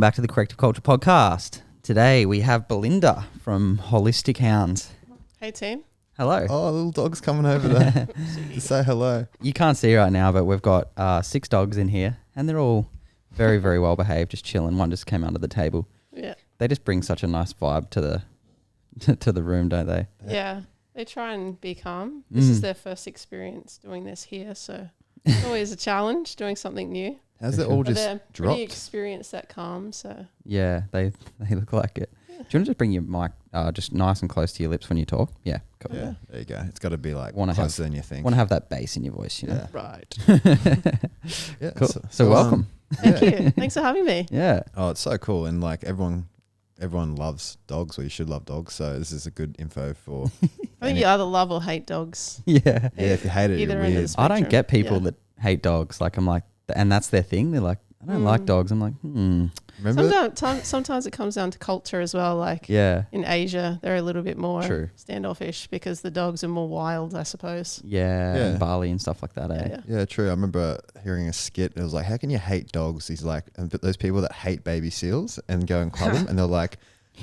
back to the Corrective Culture Podcast. Today we have Belinda from Holistic Hounds. Hey team. Hello. Oh, little dog's coming over there to say hello. You can't see right now, but we've got 6 dogs in here and they're all very, very well behaved, just chilling. One just came under the table. Yeah. They just bring such a nice vibe to the room, don't they? Yeah. They try and be calm. This is their first experience doing this here, so it's always a challenge doing something new. How's it all But just they're dropped? pretty experienced at calm, so Yeah, they look like it. Do you want to just bring your mic just nice and close to your lips when you talk? Yeah, cool. Yeah, there you go. It's got to be like Wanna closer than you think. Want to have that bass in your voice, you know? Yeah. right. Yeah. Cool. So welcome. Thank you. Thanks for having me. Yeah. Oh, it's so cool, and like everyone loves dogs, or you should love dogs. So this is a good info for. I think you either love or hate dogs. Yeah. Yeah, if you hate it, Either you're end of weird. the I don't spectrum. get people Yeah. that hate dogs. Like I'm like, and that's their thing. They're like, I don't like dogs. I'm like, Remember? Sometimes it comes down to culture as well. Like yeah, in Asia, they're a little bit more True. standoffish because the dogs are more wild, I suppose. yeah, Yeah. and Bali and stuff like that. Eh? Yeah. Yeah, true. I remember hearing a skit. It was like, how can you hate dogs? He's like, and but those people that hate baby seals and go and club them, and they're like,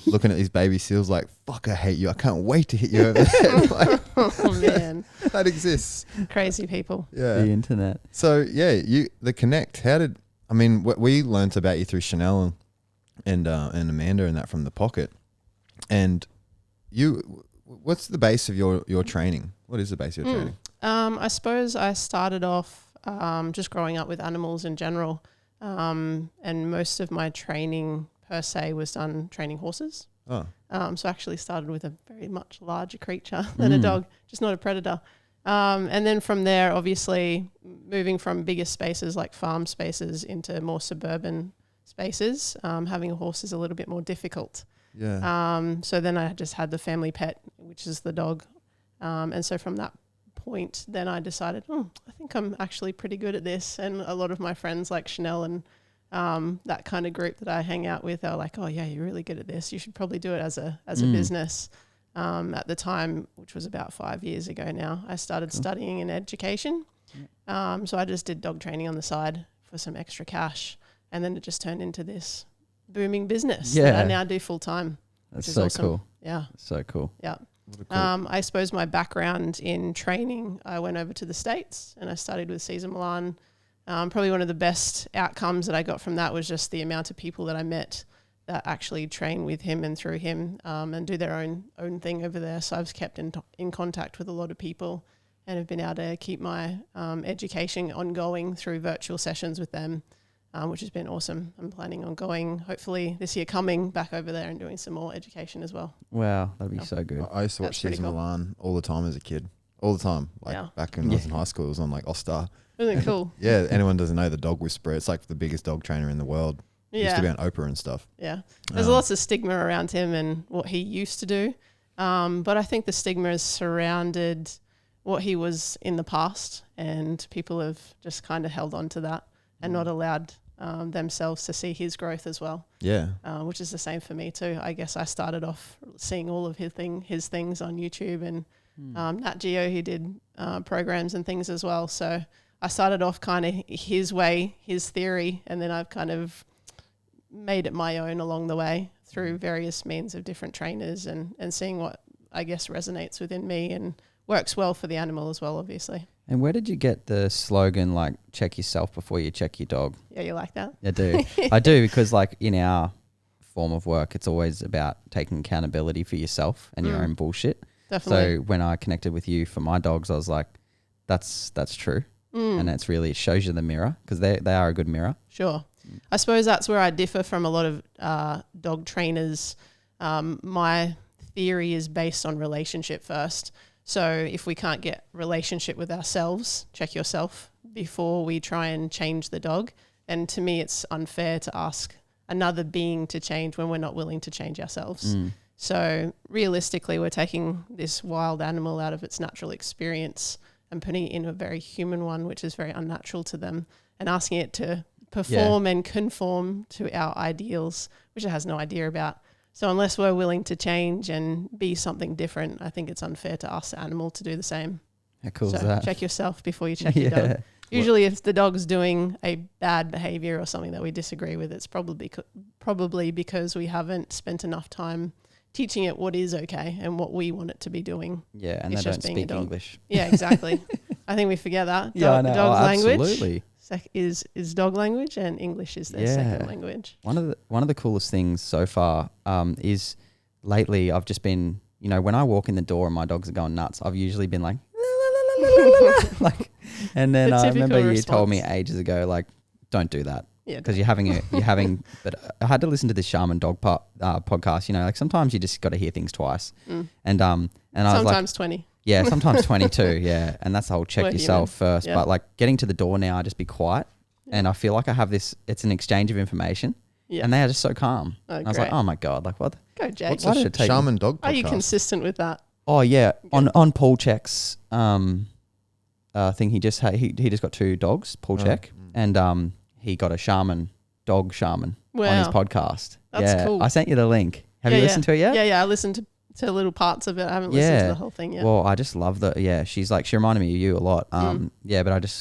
looking at these baby seals like, fuck, I hate you. I can't wait to hit you over there. Like, Oh man, that exists. crazy people. Yeah. The internet. So yeah, the connect. How did we learnt about you through Chanel and Amanda and that from the pocket, and you. What's the base of your training? What is the base of your training? I suppose I started off just growing up with animals in general, and most of my training per se was done training horses. Oh, So I actually started with a very much larger creature than a dog, just not a predator. And then from there, obviously, moving from bigger spaces like farm spaces into more suburban spaces, having a horse is a little bit more difficult. yeah. So then I just had the family pet, which is the dog. And so from that point, then I decided, I think I'm actually pretty good at this. And a lot of my friends like Chanel and that kind of group that I hang out with are like, oh yeah, you're really good at this. You should probably do it as a business. At the time, which was about 5 years ago now, I started studying in education. So I just did dog training on the side for some extra cash. And then it just turned into this booming business that I now do full time. That's is so awesome. cool. Yeah. So cool. Yeah. What a cool- I suppose my background in training, I went over to the States and I studied with Cesar Milan. Probably one of the best outcomes that I got from that was just the amount of people that I met that actually train with him and through him and do their own thing over there. So I've kept in contact with a lot of people and have been able to keep my education ongoing through virtual sessions with them, which has been awesome. I'm planning on going, hopefully this year coming back over there and doing some more education as well. Wow, that'd be so good. I used to watch That's pretty Cesar cool. Milan all the time as a kid. All the time. Like Yeah. back when I was in high school, it was on like All-Star. Isn't it cool? Yeah, anyone doesn't know the Dog Whisperer. It's like the biggest dog trainer in the world. He used to be on Oprah and stuff. Yeah. There's lots of stigma around him and what he used to do. But I think the stigma has surrounded what he was in the past, and people have just kind of held on to that and not allowed themselves to see his growth as well, Yeah. which is the same for me too. I guess I started off seeing all of his things on YouTube and Nat Geo, he did programs and things as well. So I started off kind of his way, his theory, and then I've kind of made it my own along the way through various means of different trainers and seeing what I guess resonates within me and works well for the animal as well, obviously. And where did you get the slogan like "check yourself before you check your dog"? Yeah, you like that? I do. I do, because like in our form of work, it's always about taking accountability for yourself and your own bullshit. Definitely. So when I connected with you for my dogs, I was like, that's true. And it shows you the mirror, because they are a good mirror. Sure. I suppose that's where I differ from a lot of dog trainers. My theory is based on relationship first. So if we can't get relationship with ourselves, check yourself before we try and change the dog. And to me, it's unfair to ask another being to change when we're not willing to change ourselves. So realistically, we're taking this wild animal out of its natural experience and putting it in a very human one, which is very unnatural to them, and asking it to perform and conform to our ideals, which it has no idea about. So unless we're willing to change and be something different, I think it's unfair to ask the animal to do the same. How cool So is that? check yourself before you check your dog. Usually if the dog's doing a bad behavior or something that we disagree with, it's probably because we haven't spent enough time teaching it what is okay and what we want it to be doing. Yeah, and It's they just don't being a speak dog. English. Yeah, exactly. I think we forget that. Yeah, I know. Dog's language Absolutely. is dog language, and English is their second language. One of the coolest things so far is lately I've just been, when I walk in the door and my dogs are going nuts, I've usually been like, like, and then I remember you told me ages ago, like, don't do that. Yeah, because you're having. But I had to listen to this Shaman Dog podcast. Like sometimes you just got to hear things twice, and I was like, sometimes 20. Yeah, sometimes 22. Yeah, and that's the whole check yourself first. Yeah. But like getting to the door now, I just be quiet, and I feel like I have this. It's an exchange of information, and they are just so calm. Oh, I was like, oh my god, like what? Go, Jake. What's a Shaman Dog podcast? Are you consistent with that? Oh yeah, on Paul Check's thing, he just got 2 dogs, Paul Check, and he got a dog shaman on his podcast. That's cool. I sent you the link. Have you listened to it yet? Yeah, I listened to little parts of it. I haven't listened to the whole thing yet. Well, I just love that. Yeah, she reminded me of you a lot. Yeah, but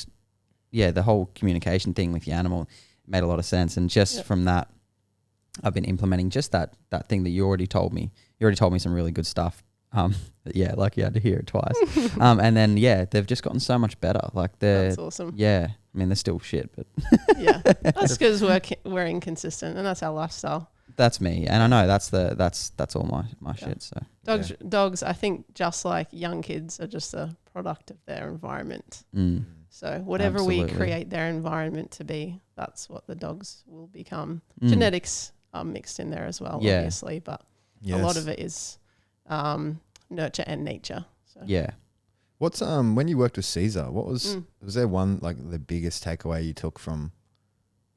the whole communication thing with the animal made a lot of sense. And just from that, I've been implementing just that thing that you already told me. You already told me some really good stuff. Yeah, like you had to hear it twice. And then, they've just gotten so much better. Like that's awesome. Yeah. I mean, they're still shit, but yeah, that's because we're inconsistent, and that's our lifestyle. That's me, and I know that's all my shit. So dogs, I think, just like young kids, are just a product of their environment. So whatever we create their environment to be, that's what the dogs will become. Genetics are mixed in there as well, obviously, but a lot of it is nurture and nature. So. Yeah. What's when you worked with Caesar, what was there one like the biggest takeaway you took from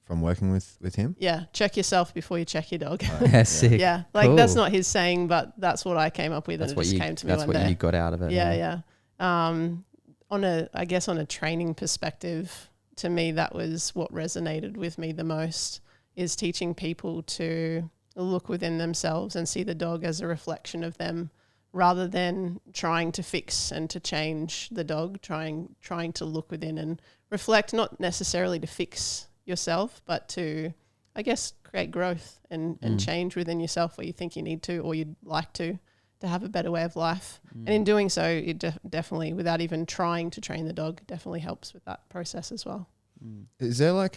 working with him? Yeah, check yourself before you check your dog. Sick. Yeah, like cool. That's not his saying, but that's what I came up with, and it just came to me one day. That's what you got out of it. Yeah. On a training perspective, to me that was what resonated with me the most, is teaching people to look within themselves and see the dog as a reflection of them, rather than trying to fix and to change the dog, trying to look within and reflect, not necessarily to fix yourself, but to, I guess, create growth and change within yourself where you think you need to or you'd like to have a better way of life. And in doing so, it definitely, without even trying to train the dog, definitely helps with that process as well. Is there like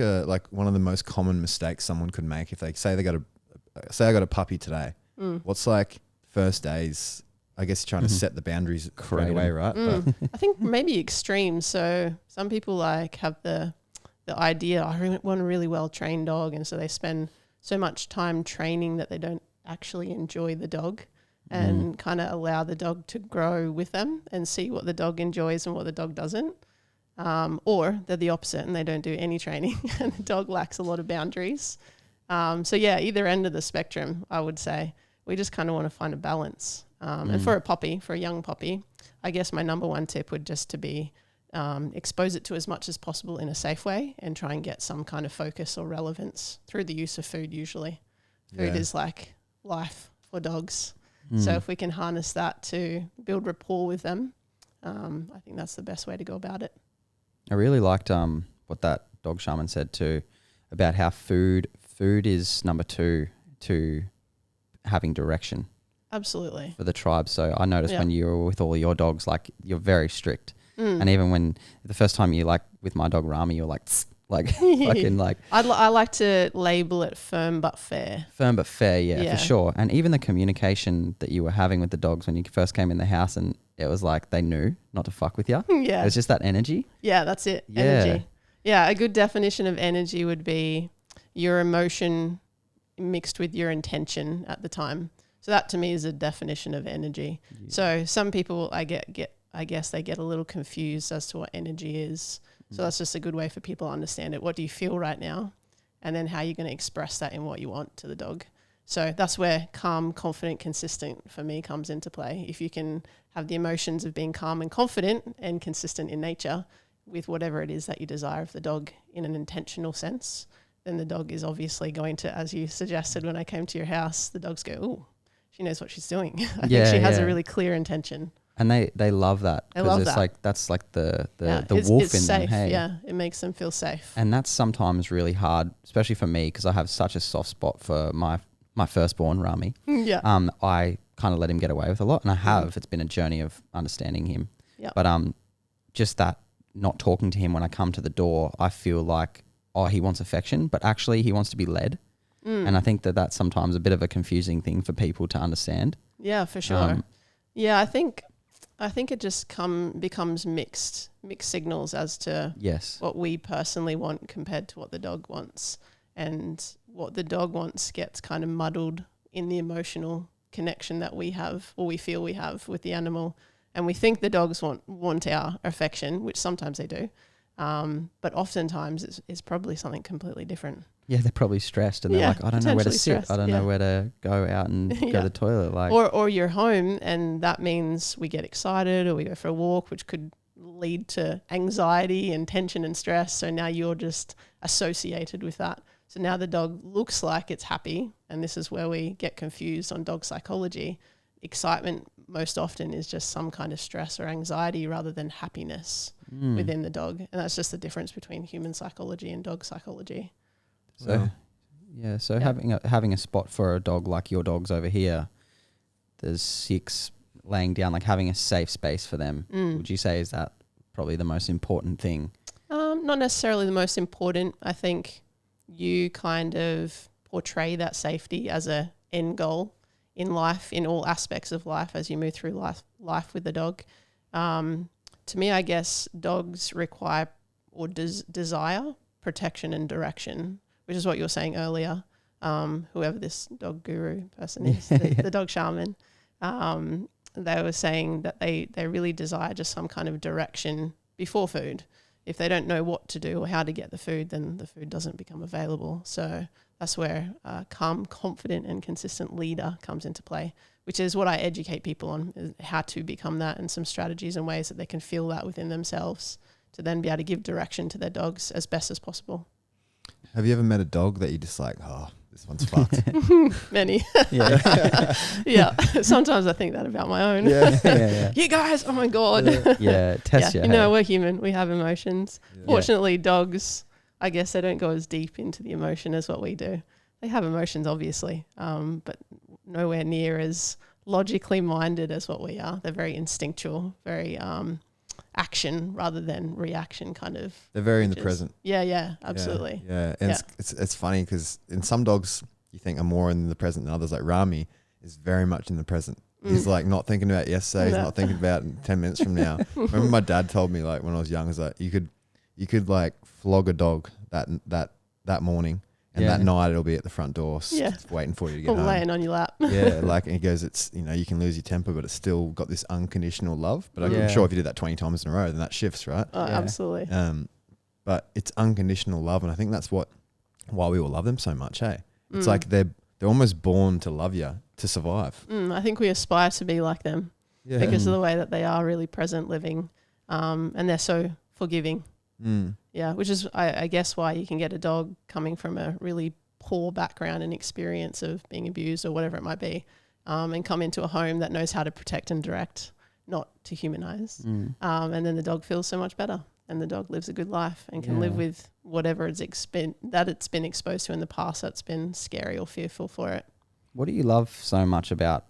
one of the most common mistakes someone could make if they say I got a puppy today? What's like first days? I guess trying to set the boundaries right away, right? I think maybe extreme. So some people like have the idea, I want a really well trained dog, and so they spend so much time training that they don't actually enjoy the dog and kind of allow the dog to grow with them and see what the dog enjoys and what the dog doesn't. Or they're the opposite and they don't do any training and the dog lacks a lot of boundaries. So yeah, either end of the spectrum, I would say. We just kind of want to find a balance. And for a young puppy, I guess my number one tip would just to be expose it to as much as possible in a safe way and try and get some kind of focus or relevance through the use of food usually. Food is like life for dogs. So if we can harness that to build rapport with them, I think that's the best way to go about it. I really liked what that dog shaman said too, about how food is number 2 to having direction. Absolutely. For the tribe. So I noticed when you were with all your dogs, like you're very strict. And even when the first time you like with my dog Rami, you're like, fucking like. I like to label it firm but fair. Firm but fair, yeah, for sure. And even the communication that you were having with the dogs when you first came in the house, and it was like they knew not to fuck with you. Yeah. It was just that energy. Yeah, that's it. Yeah. Energy. Yeah, a good definition of energy would be your emotion mixed with your intention at the time. So that to me is a definition of energy. Yeah. So some people I guess they get a little confused as to what energy is. So that's just a good way for people to understand it. What do you feel right now? And then how you're going to express that in what you want to the dog. So that's where calm, confident, consistent for me comes into play. If you can have the emotions of being calm and confident and consistent in nature with whatever it is that you desire of the dog in an intentional sense, then the dog is obviously going to, as you suggested when I came to your house, the dogs go, ooh, she knows what she's doing. I think she has a really clear intention. And they love that They love because it's that. like that's like the It's wolf in safe. them. Hey, Yeah, it makes them feel safe. and that's sometimes really hard, especially for me because I have such a soft spot for my firstborn Rami. Yeah. I kind of let him get away with a lot, and I have. It's been a journey of understanding him. Yeah. But just that not talking to him when I come to the door, I feel like he wants affection, but actually he wants to be led. And I think that's sometimes a bit of a confusing thing for people to understand. Yeah, for sure. Yeah, I think it just becomes mixed signals as to Yes. what we personally want compared to what the dog wants, and what the dog wants gets kind of muddled in the emotional connection that we have, or we feel we have, with the animal, and we think the dogs want our affection, which sometimes they do, but oftentimes it's probably something completely different. Yeah, they're probably stressed and they're like, I don't know where to potentially sit. stressed, I don't know where to go out and go to the toilet. Like, or you're home and that means we get excited or we go for a walk, which could lead to anxiety and tension and stress. So now you're just associated with that. So now the dog looks like it's happy, and this is where we get confused on dog psychology. Excitement most often is just some kind of stress or anxiety rather than happiness within the dog. And that's just the difference between human psychology and dog psychology. So, having a spot for a dog like your dog's over here, there's 6 laying down, like having a safe space for them. Would you say is that probably the most important thing? Not necessarily the most important. I think you kind of portray that safety as a end goal in life, in all aspects of life as you move through life with the dog. To me, I guess dogs require or desire protection and direction, which is what you were saying earlier. Whoever this dog guru person is, the dog shaman, they were saying that they really desire just some kind of direction before food. If they don't know what to do or how to get the food, then the food doesn't become available. So that's where a calm, confident and consistent leader comes into play, which is what I educate people on, is how to become that, and some strategies and ways that they can feel that within themselves to then be able to give direction to their dogs as best as possible. Have you ever met a dog that you just like, oh, this one's fucked? Many. Yeah. Yeah. Sometimes I think that about my own. Yeah. You guys, oh my God. Test You know, we're human. We have emotions. Yeah. Fortunately, dogs, I guess they don't go as deep into the emotion as what we do. They have emotions, obviously, but nowhere near as logically minded as what we are. They're very instinctual, very action rather than reaction kind of. They're very in the present. Yeah, absolutely. Yeah. And it's funny because in some dogs you think are more in the present than others. Like Rami is very much in the present. He's like not thinking about yesterday. He's not thinking about 10 minutes from now. Remember my dad told me, like, when I was young, is like you could like flog a dog that morning, and that night it'll be at the front door just waiting for you to get or home. laying on your lap. Yeah, like, and he goes, it's, you know, you can lose your temper, but it's still got this unconditional love. But I'm sure if you did that 20 times in a row, then that shifts, right? Oh, absolutely. But it's unconditional love, and I think that's why we all love them so much. Hey, it's like they're almost born to love you to survive. I think we aspire to be like them because of the way that they are really present, living, and they're so forgiving. Yeah, which is, I guess, why you can get a dog coming from a really poor background and experience of being abused or whatever it might be, and come into a home that knows how to protect and direct, not to humanize. And then the dog feels so much better, and the dog lives a good life and can live with whatever it's been exposed to in the past that's been scary or fearful for it. What do you love so much about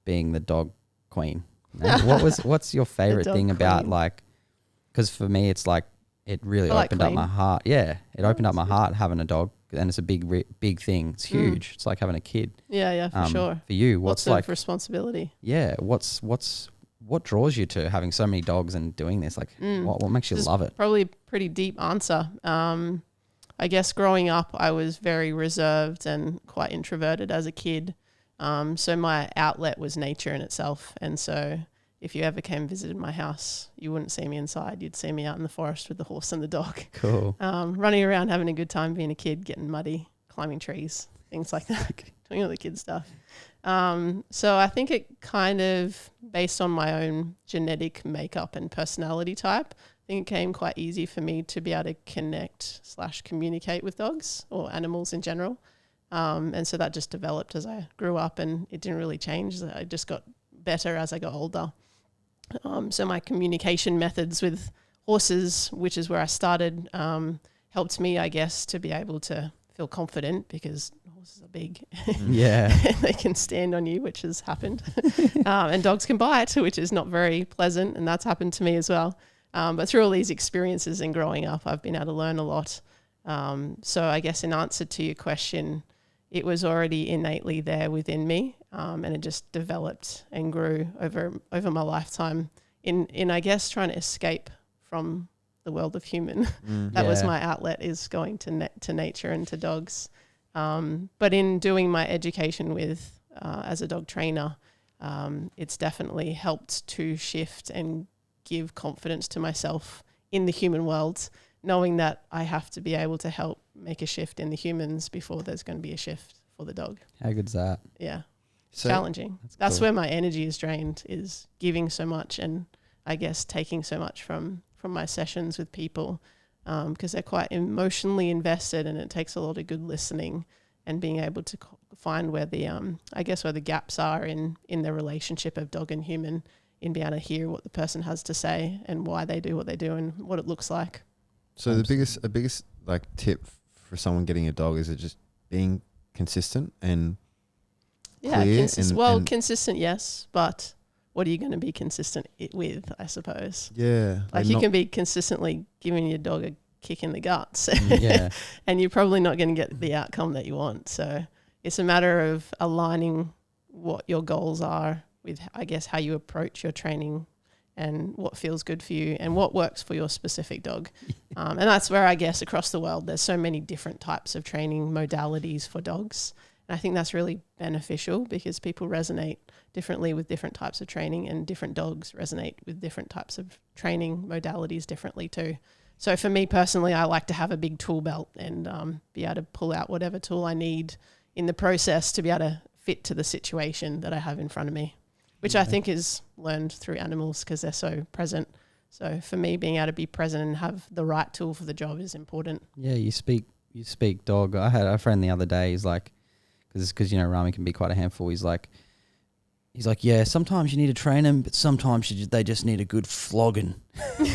being the dog queen? What's your favorite thing about, like, because for me it's like it really opened up my heart. Yeah, it opened up my heart having a dog, and it's a big thing. It's huge. It's like having a kid. Yeah, for sure. For you, what's like responsibility? Yeah, what draws you to having so many dogs and doing this? Like, what makes you love it? Probably a pretty deep answer. I guess growing up, I was very reserved and quite introverted as a kid. So my outlet was nature in itself. And so if you ever came and visited my house, you wouldn't see me inside. You'd see me out in the forest with the horse and the dog. Cool. Running around, having a good time being a kid, getting muddy, climbing trees, things like that, doing all the kid stuff. So I think it kind of, based on my own genetic makeup and personality type, I think it came quite easy for me to be able to connect/communicate with dogs or animals in general. And so that just developed as I grew up, and it didn't really change. I just got better as I got older. So my communication methods with horses, which is where I started, helped me, I guess, to be able to feel confident because horses are big. Yeah. They can stand on you, which has happened. And dogs can bite, which is not very pleasant. And that's happened to me as well. But through all these experiences and growing up, I've been able to learn a lot. So I guess in answer to your question, it was already innately there within me. And it just developed and grew over my lifetime in I guess, trying to escape from the world of human. That was my outlet, is going to nature and to dogs. But in doing my education with as a dog trainer, it's definitely helped to shift and give confidence to myself in the human world, knowing that I have to be able to help make a shift in the humans before there's going to be a shift for the dog. How good's that? Yeah. So challenging. That's cool. where my energy is drained, is giving so much and I guess taking so much from my sessions with people, because they're quite emotionally invested, and it takes a lot of good listening and being able to find where the I guess where the gaps are in the relationship of dog and human, in being able to hear what the person has to say and why they do what they do and what it looks like. So the biggest like tip for someone getting a dog, is it just being consistent and clear? Consistent, yes, but what are you going to be consistent with, I suppose? Yeah. Like you can be consistently giving your dog a kick in the guts Yeah. and you're probably not going to get the outcome that you want. So it's a matter of aligning what your goals are with, I guess, how you approach your training and what feels good for you and what works for your specific dog. And that's where I guess across the world, there's so many different types of training modalities for dogs. And I think that's really beneficial because people resonate differently with different types of training, and different dogs resonate with different types of training modalities differently too. So for me personally, I like to have a big tool belt and be able to pull out whatever tool I need in the process to be able to fit to the situation that I have in front of me, which I think is learned through animals because they're so present. So for me, being able to be present and have the right tool for the job is important. Yeah, you speak dog. I had a friend the other day, he's like, because Rami can be quite a handful. He's like, yeah, sometimes you need to train them, but sometimes they just need a good flogging. Who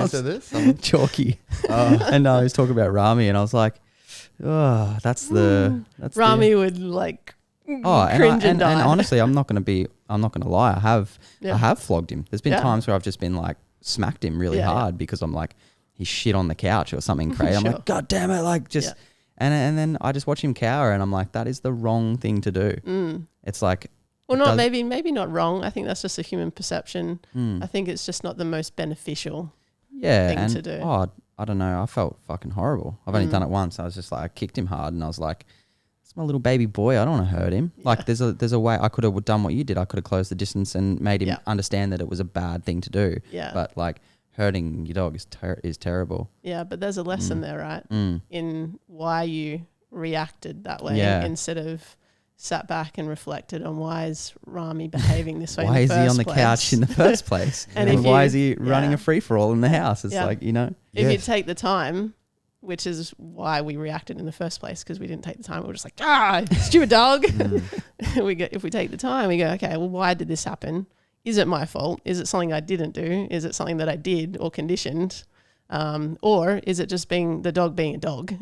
said this? Chalky. And I was talking about Rami, and I was like, oh, that's Rami would like cringe and die. And honestly, I'm not going to lie. I have flogged him. There's been times where I've just been like smacked him really hard because I'm like, he shit on the couch or something crazy. I'm like, God damn it. Like just, and then I just watch him cower and I'm like, that is the wrong thing to do. It's like, well, maybe not wrong. I think that's just a human perception. I think it's just not the most beneficial thing to do. Oh, I don't know. I felt fucking horrible. I've only done it once. I was just like, I kicked him hard and I was like, it's my little baby boy. I don't want to hurt him. Yeah. Like there's a way I could have done what you did. I could have closed the distance and made him understand that it was a bad thing to do. Yeah. But like hurting your dog is terrible. Yeah, but there's a lesson there, right? In why you reacted that way instead of sat back and reflected on why is Rami behaving this way. Why is he on the couch in the first place? and why is he running a free for all in the house? It's like, if you take the time, which is why we reacted in the first place, because we didn't take the time. We were just like, stupid dog. If we take the time, we go, okay, well, why did this happen? Is it my fault? Is it something I didn't do? Is it something that I did or conditioned? Or is it just the dog being a dog?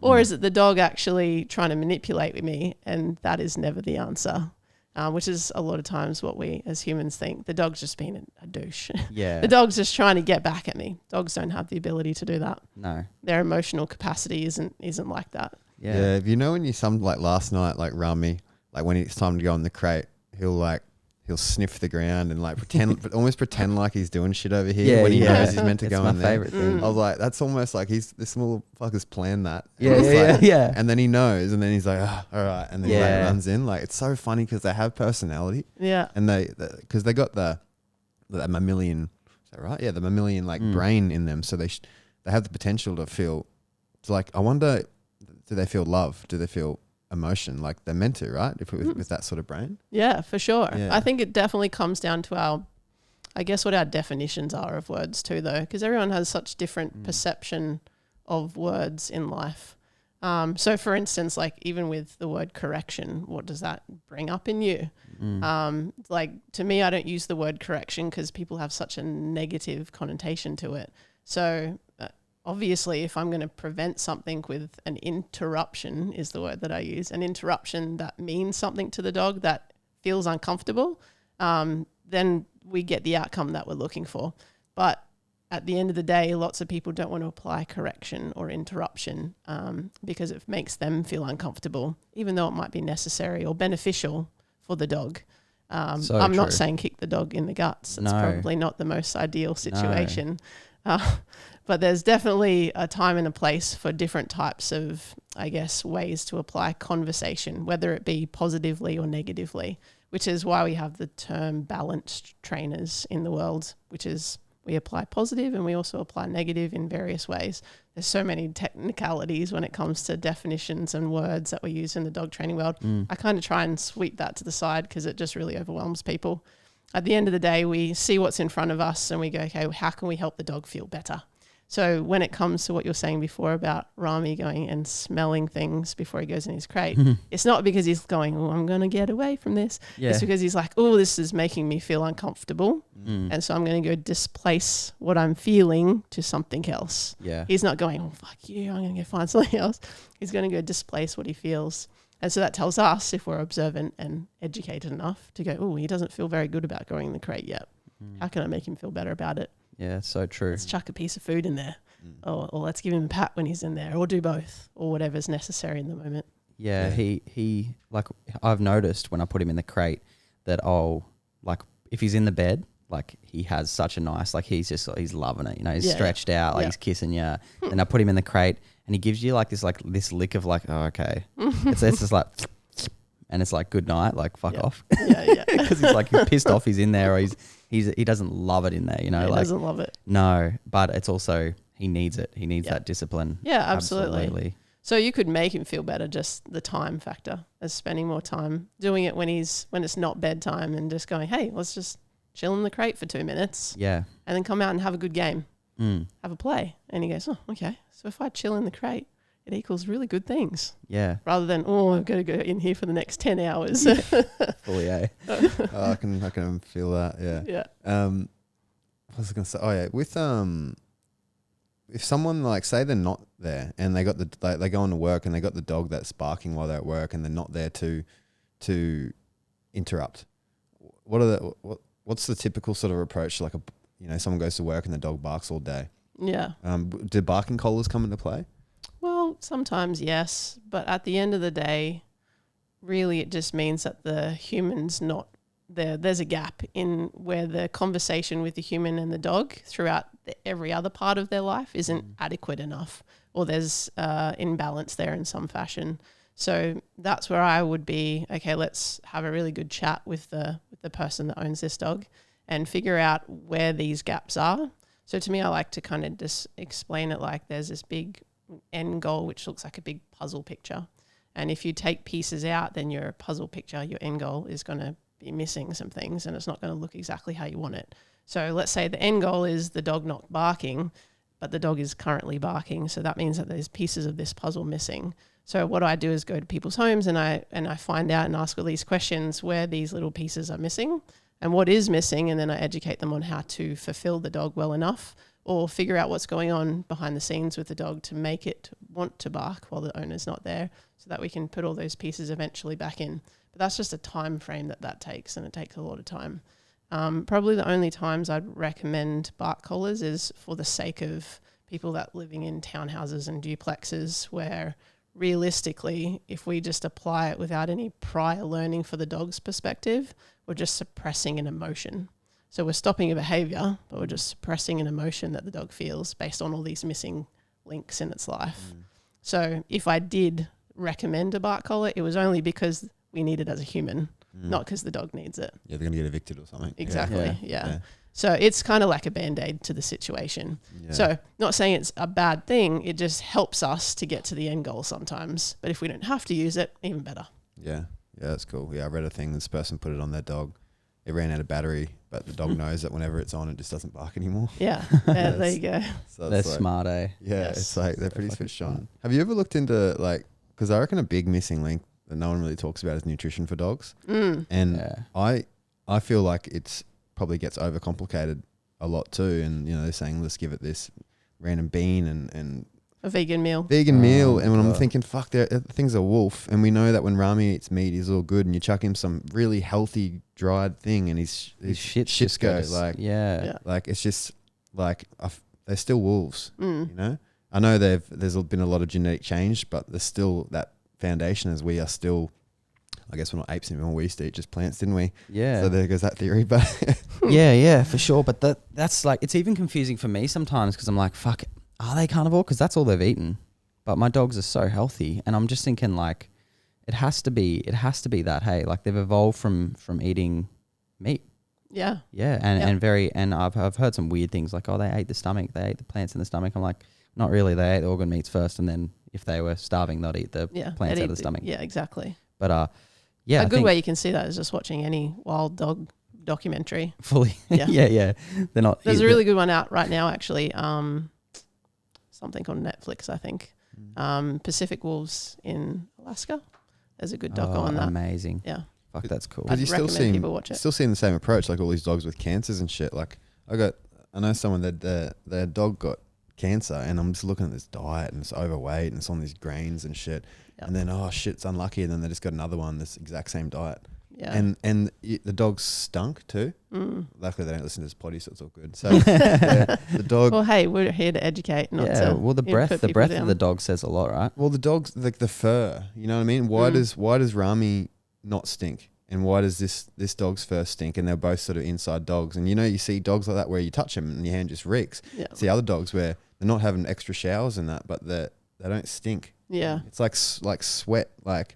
Or is it the dog actually trying to manipulate with me? And that is never the answer, which is a lot of times what we as humans think. The dog's just being a douche. Yeah. The dog's just trying to get back at me. Dogs don't have the ability to do that. No. Their emotional capacity isn't like that. Yeah. If you know when like last night, like Rami, like when it's time to go in the crate, he'll sniff the ground and like almost pretend like he's doing shit over here when he knows he's meant to go in there. Favorite thing. I was like, that's almost like this little fucker's planned that. Yeah. And then he knows, and then he's like, all right, and then he like runs in. Like it's so funny because they have personality. Yeah. And because they got the mammalian, is that right? Yeah, the mammalian like brain in them, so they have the potential to feel. It's like, I wonder, do they feel love? Do they feel emotion? Like they're meant to, right? With that sort of brain. Yeah, for sure. Yeah. I think it definitely comes down to what our definitions are of words too, though, because everyone has such different perception of words in life. So for instance, like even with the word correction, what does that bring up in you? Like to me, I don't use the word correction because people have such a negative connotation to it. So obviously if I'm going to prevent something with an interruption is the word that I use, an interruption that means something to the dog that feels uncomfortable, then we get the outcome that we're looking for. But at the end of the day, lots of people don't want to apply correction or interruption because it makes them feel uncomfortable, even though it might be necessary or beneficial for the dog. I'm not saying kick the dog in the guts. It's probably not the most ideal situation. But there's definitely a time and a place for different types of, I guess, ways to apply conversation, whether it be positively or negatively, which is why we have the term balanced trainers in the world, which is we apply positive and we also apply negative in various ways. There's so many technicalities when it comes to definitions and words that we use in the dog training world. I kind of try and sweep that to the side because it just really overwhelms people. At the end of the day, we see what's in front of us and we go, okay, how can we help the dog feel better? So when it comes to what you're saying before about Rami going and smelling things before he goes in his crate, it's not because he's going, oh, I'm going to get away from this. Yeah. It's because he's like, oh, this is making me feel uncomfortable. And so I'm going to go displace what I'm feeling to something else. Yeah. He's not going, oh, fuck you, I'm going to go find something else. He's going to go displace what he feels. And so that tells us, if we're observant and educated enough, to go, oh, he doesn't feel very good about going in the crate yet. How can I make him feel better about it? Yeah, so true. Let's chuck a piece of food in there, or let's give him a pat when he's in there, or do both, or whatever's necessary in the moment. Yeah, he like I've noticed when I put him in the crate that like if he's in the bed, like he has such a nice, like he's loving it, you know, he's stretched out, like he's kissing you. And I put him in the crate and he gives you like this lick of like, oh, okay. it's just like, and it's like, good night, like fuck off. Yeah. Because he's like, he's pissed off he's in there, or he doesn't love it in there, you know. He doesn't love it. No, but it's also, he needs it. He needs that discipline. Yeah, absolutely. So you could make him feel better, just the time factor, as spending more time doing it when it's not bedtime, and just going, hey, let's just chill in the crate for 2 minutes. Yeah. And then come out and have a good game. Have a play. And he goes, oh, okay. So if I chill in the crate, it equals really good things. Yeah. Rather than, oh, I've got to go in here for the next 10 hours. Fully, eh? I can feel that. Yeah. Yeah. What was I going to say? Oh yeah. With if someone, like, say they're not there and they go into work and they got the dog that's barking while they're at work and they're not there to interrupt. What's the typical sort of approach? Like someone goes to work and the dog barks all day. Yeah. Do barking collars come into play? Well, sometimes yes, but at the end of the day, really it just means that the human's not there. There's a gap in where the conversation with the human and the dog throughout every other part of their life isn't adequate enough, or there's imbalance there in some fashion. So that's where I would be, okay, let's have a really good chat with the person that owns this dog and figure out where these gaps are. So to me, I like to kind of just explain it like there's this big end goal which looks like a big puzzle picture, and if you take pieces out, then your puzzle picture, your end goal, is going to be missing some things and it's not going to look exactly how you want it. So let's say the end goal is the dog not barking, but the dog is currently barking, so that means that there's pieces of this puzzle missing. So what I do is go to people's homes and I find out and ask all these questions where these little pieces are missing and what is missing, and then I educate them on how to fulfill the dog well enough, or figure out what's going on behind the scenes with the dog to make it want to bark while the owner's not there, so that we can put all those pieces eventually back in. But that's just a time frame that takes, and it takes a lot of time. Probably the only times I'd recommend bark collars is for the sake of people that living in townhouses and duplexes, where realistically, if we just apply it without any prior learning for the dog's perspective, we're just suppressing an emotion. So we're stopping a behavior, but we're just suppressing an emotion that the dog feels based on all these missing links in its life. So if I did recommend a bark collar, it was only because we need it as a human, not because the dog needs it. Yeah, they're going to get evicted or something. Exactly, yeah. So it's kind of like a Band-Aid to the situation. Yeah. So not saying it's a bad thing, it just helps us to get to the end goal sometimes. But if we don't have to use it, even better. Yeah, that's cool. Yeah, I read a thing, this person put it on their dog. it ran out of battery, but the dog knows that whenever it's on, it just doesn't bark anymore. Yeah, there you go. So They're it's like, smart, eh? yeah, Yes. it's like they're So pretty fucking switched on. smart. Have you ever looked into like, because I reckon a big missing link that no one really talks about is nutrition for dogs, and Yeah. I feel like it's probably gets overcomplicated a lot too, and you know they're saying let's give it this random bean and A vegan meal. vegan meal, and when I'm God. thinking, fuck, the thing's a wolf, and we know that when Rami eats meat, he's all good, and you chuck him some really healthy dried thing, and his Shit's shits just go goes, like, Yeah. like it's just like they're still wolves, Mm. you know. I know there's been a lot of genetic change, but there's still that foundation as we are still. I guess we're not apes anymore. We used to eat just plants, didn't we? Yeah. So there goes that theory, but Yeah, for sure. But that's like, it's even confusing for me sometimes because I'm like, fuck, are they carnivore? Because that's all they've eaten. But my dogs are so healthy, and I'm just thinking like, it has to be that. Hey, like they've evolved from eating meat. Yeah. Yeah, and I've heard some weird things like, oh, they ate the stomach, they ate the plants in the stomach. I'm like, not really. They ate the organ meats first, and then if they were starving, they'd eat the plants they'd out of the stomach. Yeah, exactly. But yeah, A I good think way you can see that is just watching any wild dog documentary. fully. Yeah. yeah. They're not. There's a really good one out right now, actually. Something on Netflix, I think. Pacific wolves in Alaska. There's a good doco on that. Amazing. Yeah. Fuck, that's cool. I'd you still recommend people watch it. still seeing the same approach, like all these dogs with cancers and shit. Like I know someone that their dog got cancer, and I'm just looking at this diet, and it's overweight, and it's on these grains and shit. Yep. And then oh shit, it's unlucky, and then they just got another one, this exact same diet. Yeah. And the dogs stunk too. Mm. Luckily, they don't listen to this potty, so it's all good. So yeah, the dog. Well, hey, we're here to educate, not Yeah. to Well, the you know, put breath people of down. the dog says a lot, right? Well, the dogs, like the fur, you know what I mean? Why does Rami not stink? And why does this dog's fur stink? And they're both sort of inside dogs. And you know, you see dogs like that where you touch them and your hand just reeks. Yeah. See other dogs where they're not having extra showers and that, but they don't stink. Yeah. It's like sweat, like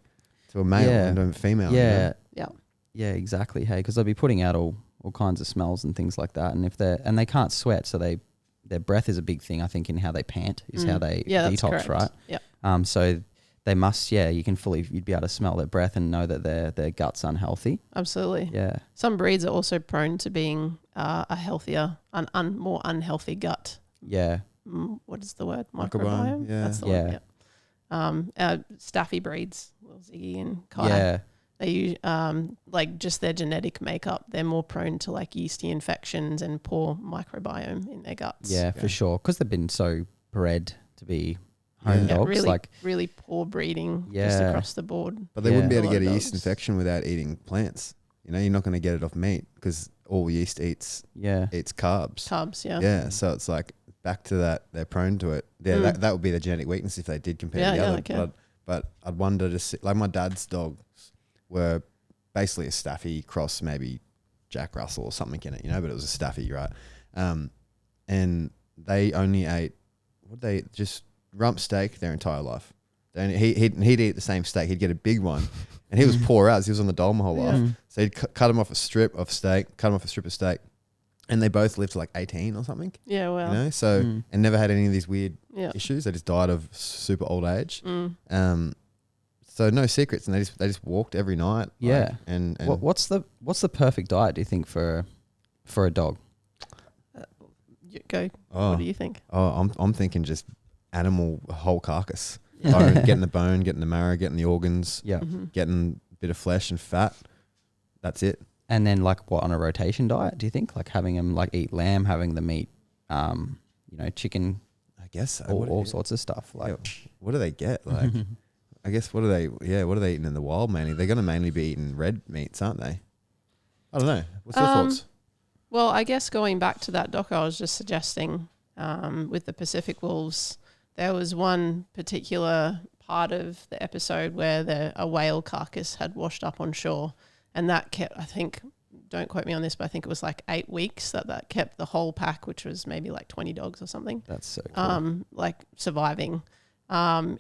to a male Yeah. and to a female. you Yeah. know? Yeah. Yeah, exactly. Hey, because they'll be putting out all kinds of smells and things like that. And if they can't sweat, so their breath is a big thing. I think in how they pant is how they that's detox, correct. right? Yeah. So they must. Yeah, you'd be able to smell their breath and know that their gut's unhealthy. Absolutely. Yeah. Some breeds are also prone to being a healthier, more unhealthy gut. Yeah. What is the word? Microbiome, yeah. That's the Yeah. one. Yeah. Staffy breeds, Little Ziggy and Kai. Yeah. They like just their genetic makeup. They're more prone to like yeasty infections and poor microbiome in their guts. Yeah, for sure. Because they've been so bred to be home Yeah. dogs. really, like, really poor breeding just Yeah. across the board. But they wouldn't be Yeah. able to A lot get a of yeast dogs. infection without eating plants. You know, you're not going to get it off meat because all yeast eats yeah. carbs. Carbs, yeah. Yeah, so it's like back to that. They're prone to it. Yeah, that would be their genetic weakness if they did compare Yeah, to the yeah, other. okay. But I'd wonder to see, like my dad's dogs were basically a Staffy cross, maybe Jack Russell or something in it, you know, but it was a Staffy, right? And they only ate just rump steak their entire life. He'd eat the same steak. He'd get a big one, and he was poor as he was on the dole my whole life. So he'd cut him off a strip of steak, and they both lived to like 18 or something. Yeah, well. You know, so and never had any of these weird Yeah. issues. They just died of super old age. Mm. So no secrets, and they just walked every night. Yeah. and What's the perfect diet, do you think, for a dog? Go. Oh. What do you think? I'm thinking just animal whole carcass, bone, getting the bone, getting the marrow, getting the organs, Yeah. getting a bit of flesh and fat. That's it. And then like what, on a rotation diet, do you think? Like having them like eat lamb, having them eat, chicken, I guess so. all sorts of stuff. Like, What do they get? Like, I guess what are they eating in the wild mainly? They're going to mainly be eating red meats, aren't they? I don't know. What's your thoughts? Well, I guess going back to that doc I was just suggesting with the Pacific wolves, there was one particular part of the episode where a whale carcass had washed up on shore, and that kept, I think, don't quote me on this, but I think it was like 8 weeks that kept the whole pack, which was maybe like 20 dogs or something, that's so cool. like surviving.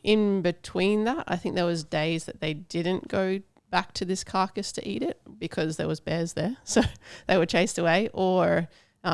In between that, I think there was days that they didn't go back to this carcass to eat it because there was bears there, so they were chased away, or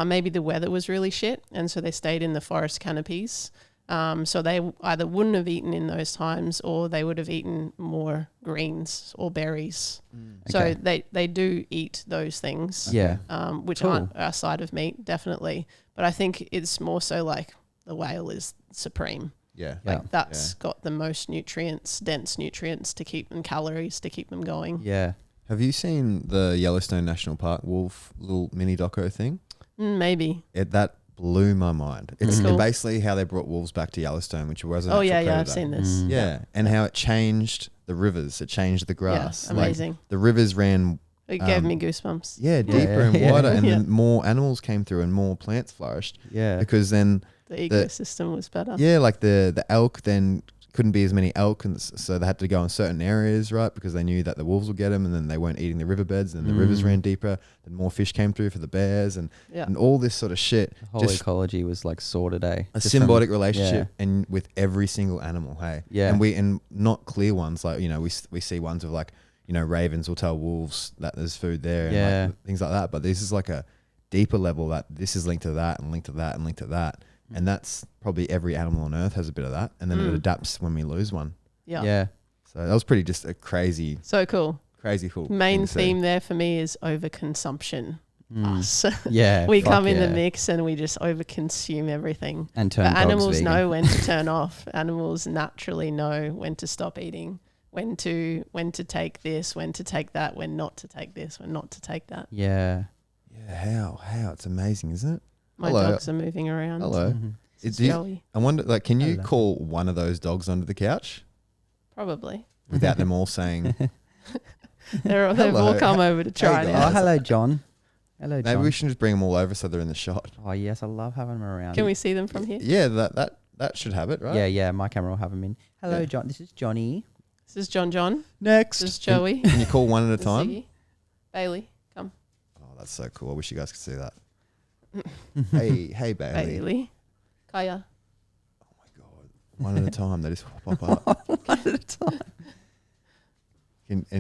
maybe the weather was really shit and so they stayed in the forest canopies. So they either wouldn't have eaten in those times, or they would have eaten more greens or berries. Okay. So they do eat those things, Yeah. which Cool. aren't our side of meat, definitely. But I think it's more so like the whale is supreme. Yeah. Yeah. Like that's got the most nutrients, dense nutrients to keep them, calories to keep them going. Yeah. Have you seen the Yellowstone National Park wolf little mini doco thing? Maybe. That blew my mind. It's Cool. basically how they brought wolves back to Yellowstone, which was an Oh actual yeah, predator. I've seen this. Yeah, and how it changed the rivers, it changed the grass. Yeah, amazing. Like, the rivers ran, It gave me goosebumps. deeper and yeah. wider, and Yeah. then more animals came through and more plants flourished. Yeah. Because then, The ecosystem was better. like the elk then couldn't be as many elk, and so they had to go in certain areas, right? Because they knew that the wolves would get them, and then they weren't eating the riverbeds, and the rivers ran deeper. Then more fish came through for the bears, and all this sort of shit. The whole Just ecology was like sorted, eh? a Just symbiotic relationship, and with every single animal, hey. Yeah. And not clear ones, like, you know, we see ones of like, you know, ravens will tell wolves that there's food there, and Yeah. like things like that. But this is like a deeper level, that this is linked to that and linked to that and linked to that. And that's probably every animal on earth has a bit of that, and then it adapts when we lose one. Yeah. Yeah. So that was pretty just a crazy So cool. cool Main thing to see. theme there for me is overconsumption. Us. Yeah. We fuck come in the yeah. mix and we just overconsume everything. And turn But dogs animals vegan. know when to turn off. Animals naturally know when to stop eating, when to take this, when to take that, when not to take this, when not to take that. Yeah. Yeah, how it's amazing, isn't it? My Hello. dogs are moving around. Hello. It's Do you- Joey. I wonder, like, can you Hello. call one of those dogs onto the couch Probably. without them all saying, They've all Hello. come over to try Hey, it guys. Oh, out. hello, John. Hello, John. maybe we should just bring them all over so they're in the shot? Oh, yes. I love having them around. Can we see them from here? Yeah, that should have it, right? Yeah, yeah. My camera will have them in. Hello, Yeah. John. This is Johnny. This is John. Next. This is Joey. Can you call one at a This is time? Ziggy. Bailey, come. Oh, that's so cool. I wish you guys could see that. hey, Bailey. Bailey. Kaya. Oh my God. One at a time. They just pop up. One at a time.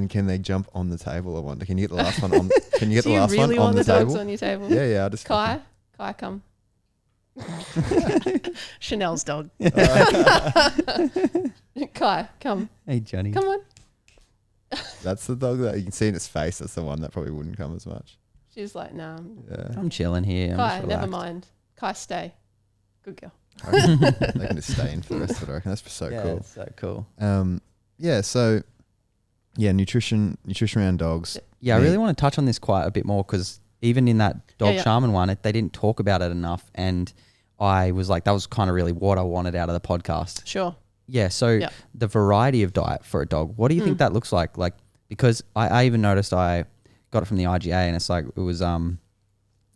Can they jump on the table? I wonder. Can you get the last one on? Can you get Do the you last really one want on the the dogs table? on your table? Yeah. I just Kai, come. Chanel's dog. Kai, come. Hey, Johnny. Come on. That's the dog that you can see in its face. That's the one that probably wouldn't come as much. She's like, nah. Yeah. I'm chilling here. I'm Kai, just never relaxed. mind. Kai, stay. Good girl. They can just stay in for the rest of it. I reckon that's so Yeah, cool. it's so cool. So nutrition around dogs. Yeah, I Meat. really want to touch on this quite a bit more because even in that dog Yeah. shaman one, they didn't talk about it enough. And I was like, that was kind of really what I wanted out of the podcast. Sure. Yeah. So Yeah. the variety of diet for a dog, what do you think that looks like? Like, because I even noticed I got it from the IGA and it's like, it was, I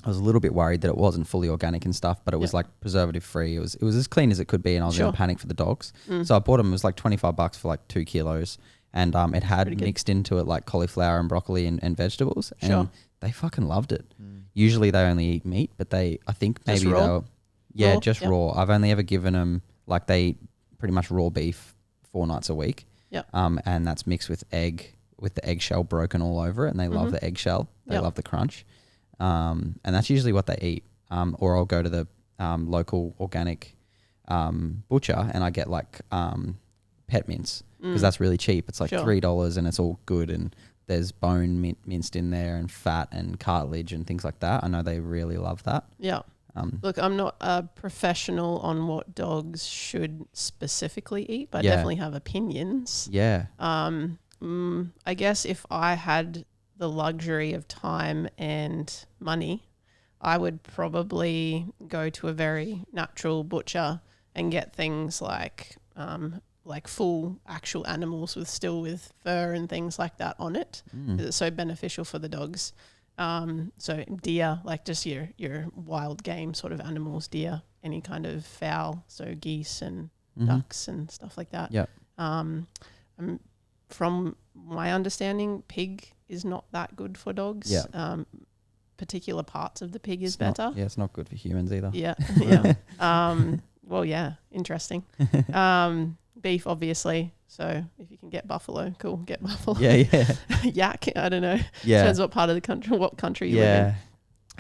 was a little bit worried that it wasn't fully organic and stuff, but it was like preservative free. It was as clean as it could be. And I was going Sure. to panic for the dogs. So I bought them. It was like $25 for like 2 kilos. And it had Pretty good. mixed into it like cauliflower and broccoli and vegetables. Sure. And they fucking loved it. Usually they only eat meat, but I think Just maybe raw? they'll, yeah, Raw? just Yep. raw. I've only ever given them like they eat pretty much raw beef 4 nights a week. Yep. And that's mixed with with the eggshell broken all over it. And they love the eggshell. They Yep. love the crunch. And that's usually what they eat. Or I'll go to the local organic butcher and I get like pet mince because that's really cheap. It's like Sure. $3 and it's all good and there's bone minced in there and fat and cartilage and things like that. I know they really love that. Yeah. Look, I'm not a professional on what dogs should specifically eat, but I Yeah. definitely have opinions. Yeah. I guess if I had the luxury of time and money, I would probably go to a very natural butcher and get things like full actual animals with fur and things like that on it. It's so beneficial for the dogs. So deer, like just your wild game sort of animals, deer, any kind of fowl, so geese and ducks and stuff like that. Yeah. From my understanding, pig is not that good for dogs. Yeah. Particular parts of the pig is It's not- better. yeah, it's not good for humans either. Yeah. Yeah. Well, yeah, interesting. Beef, obviously. So if you can get buffalo, cool, get buffalo. Yeah, yeah. Yak, I don't know. Yeah. Depends what part of the country, what country you live Yeah. in.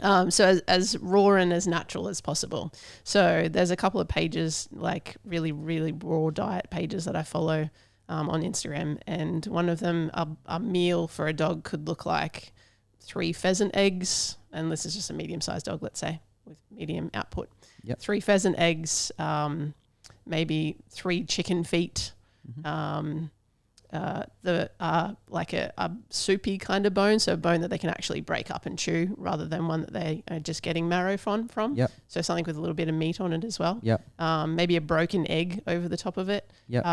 So as raw and as natural as possible. So there's a couple of pages, like really, really raw diet pages that I follow on Instagram. And one of them, a meal for a dog could look like 3 pheasant eggs. And this is just a medium-sized dog, let's say, with medium output. Yep. 3 pheasant eggs, maybe 3 chicken feet, like a soupy kind of bone, so a bone that they can actually break up and chew rather than one that they are just getting marrow from. Yep. So something with a little bit of meat on it as well. Yep. Maybe a broken egg over the top of it. Yep.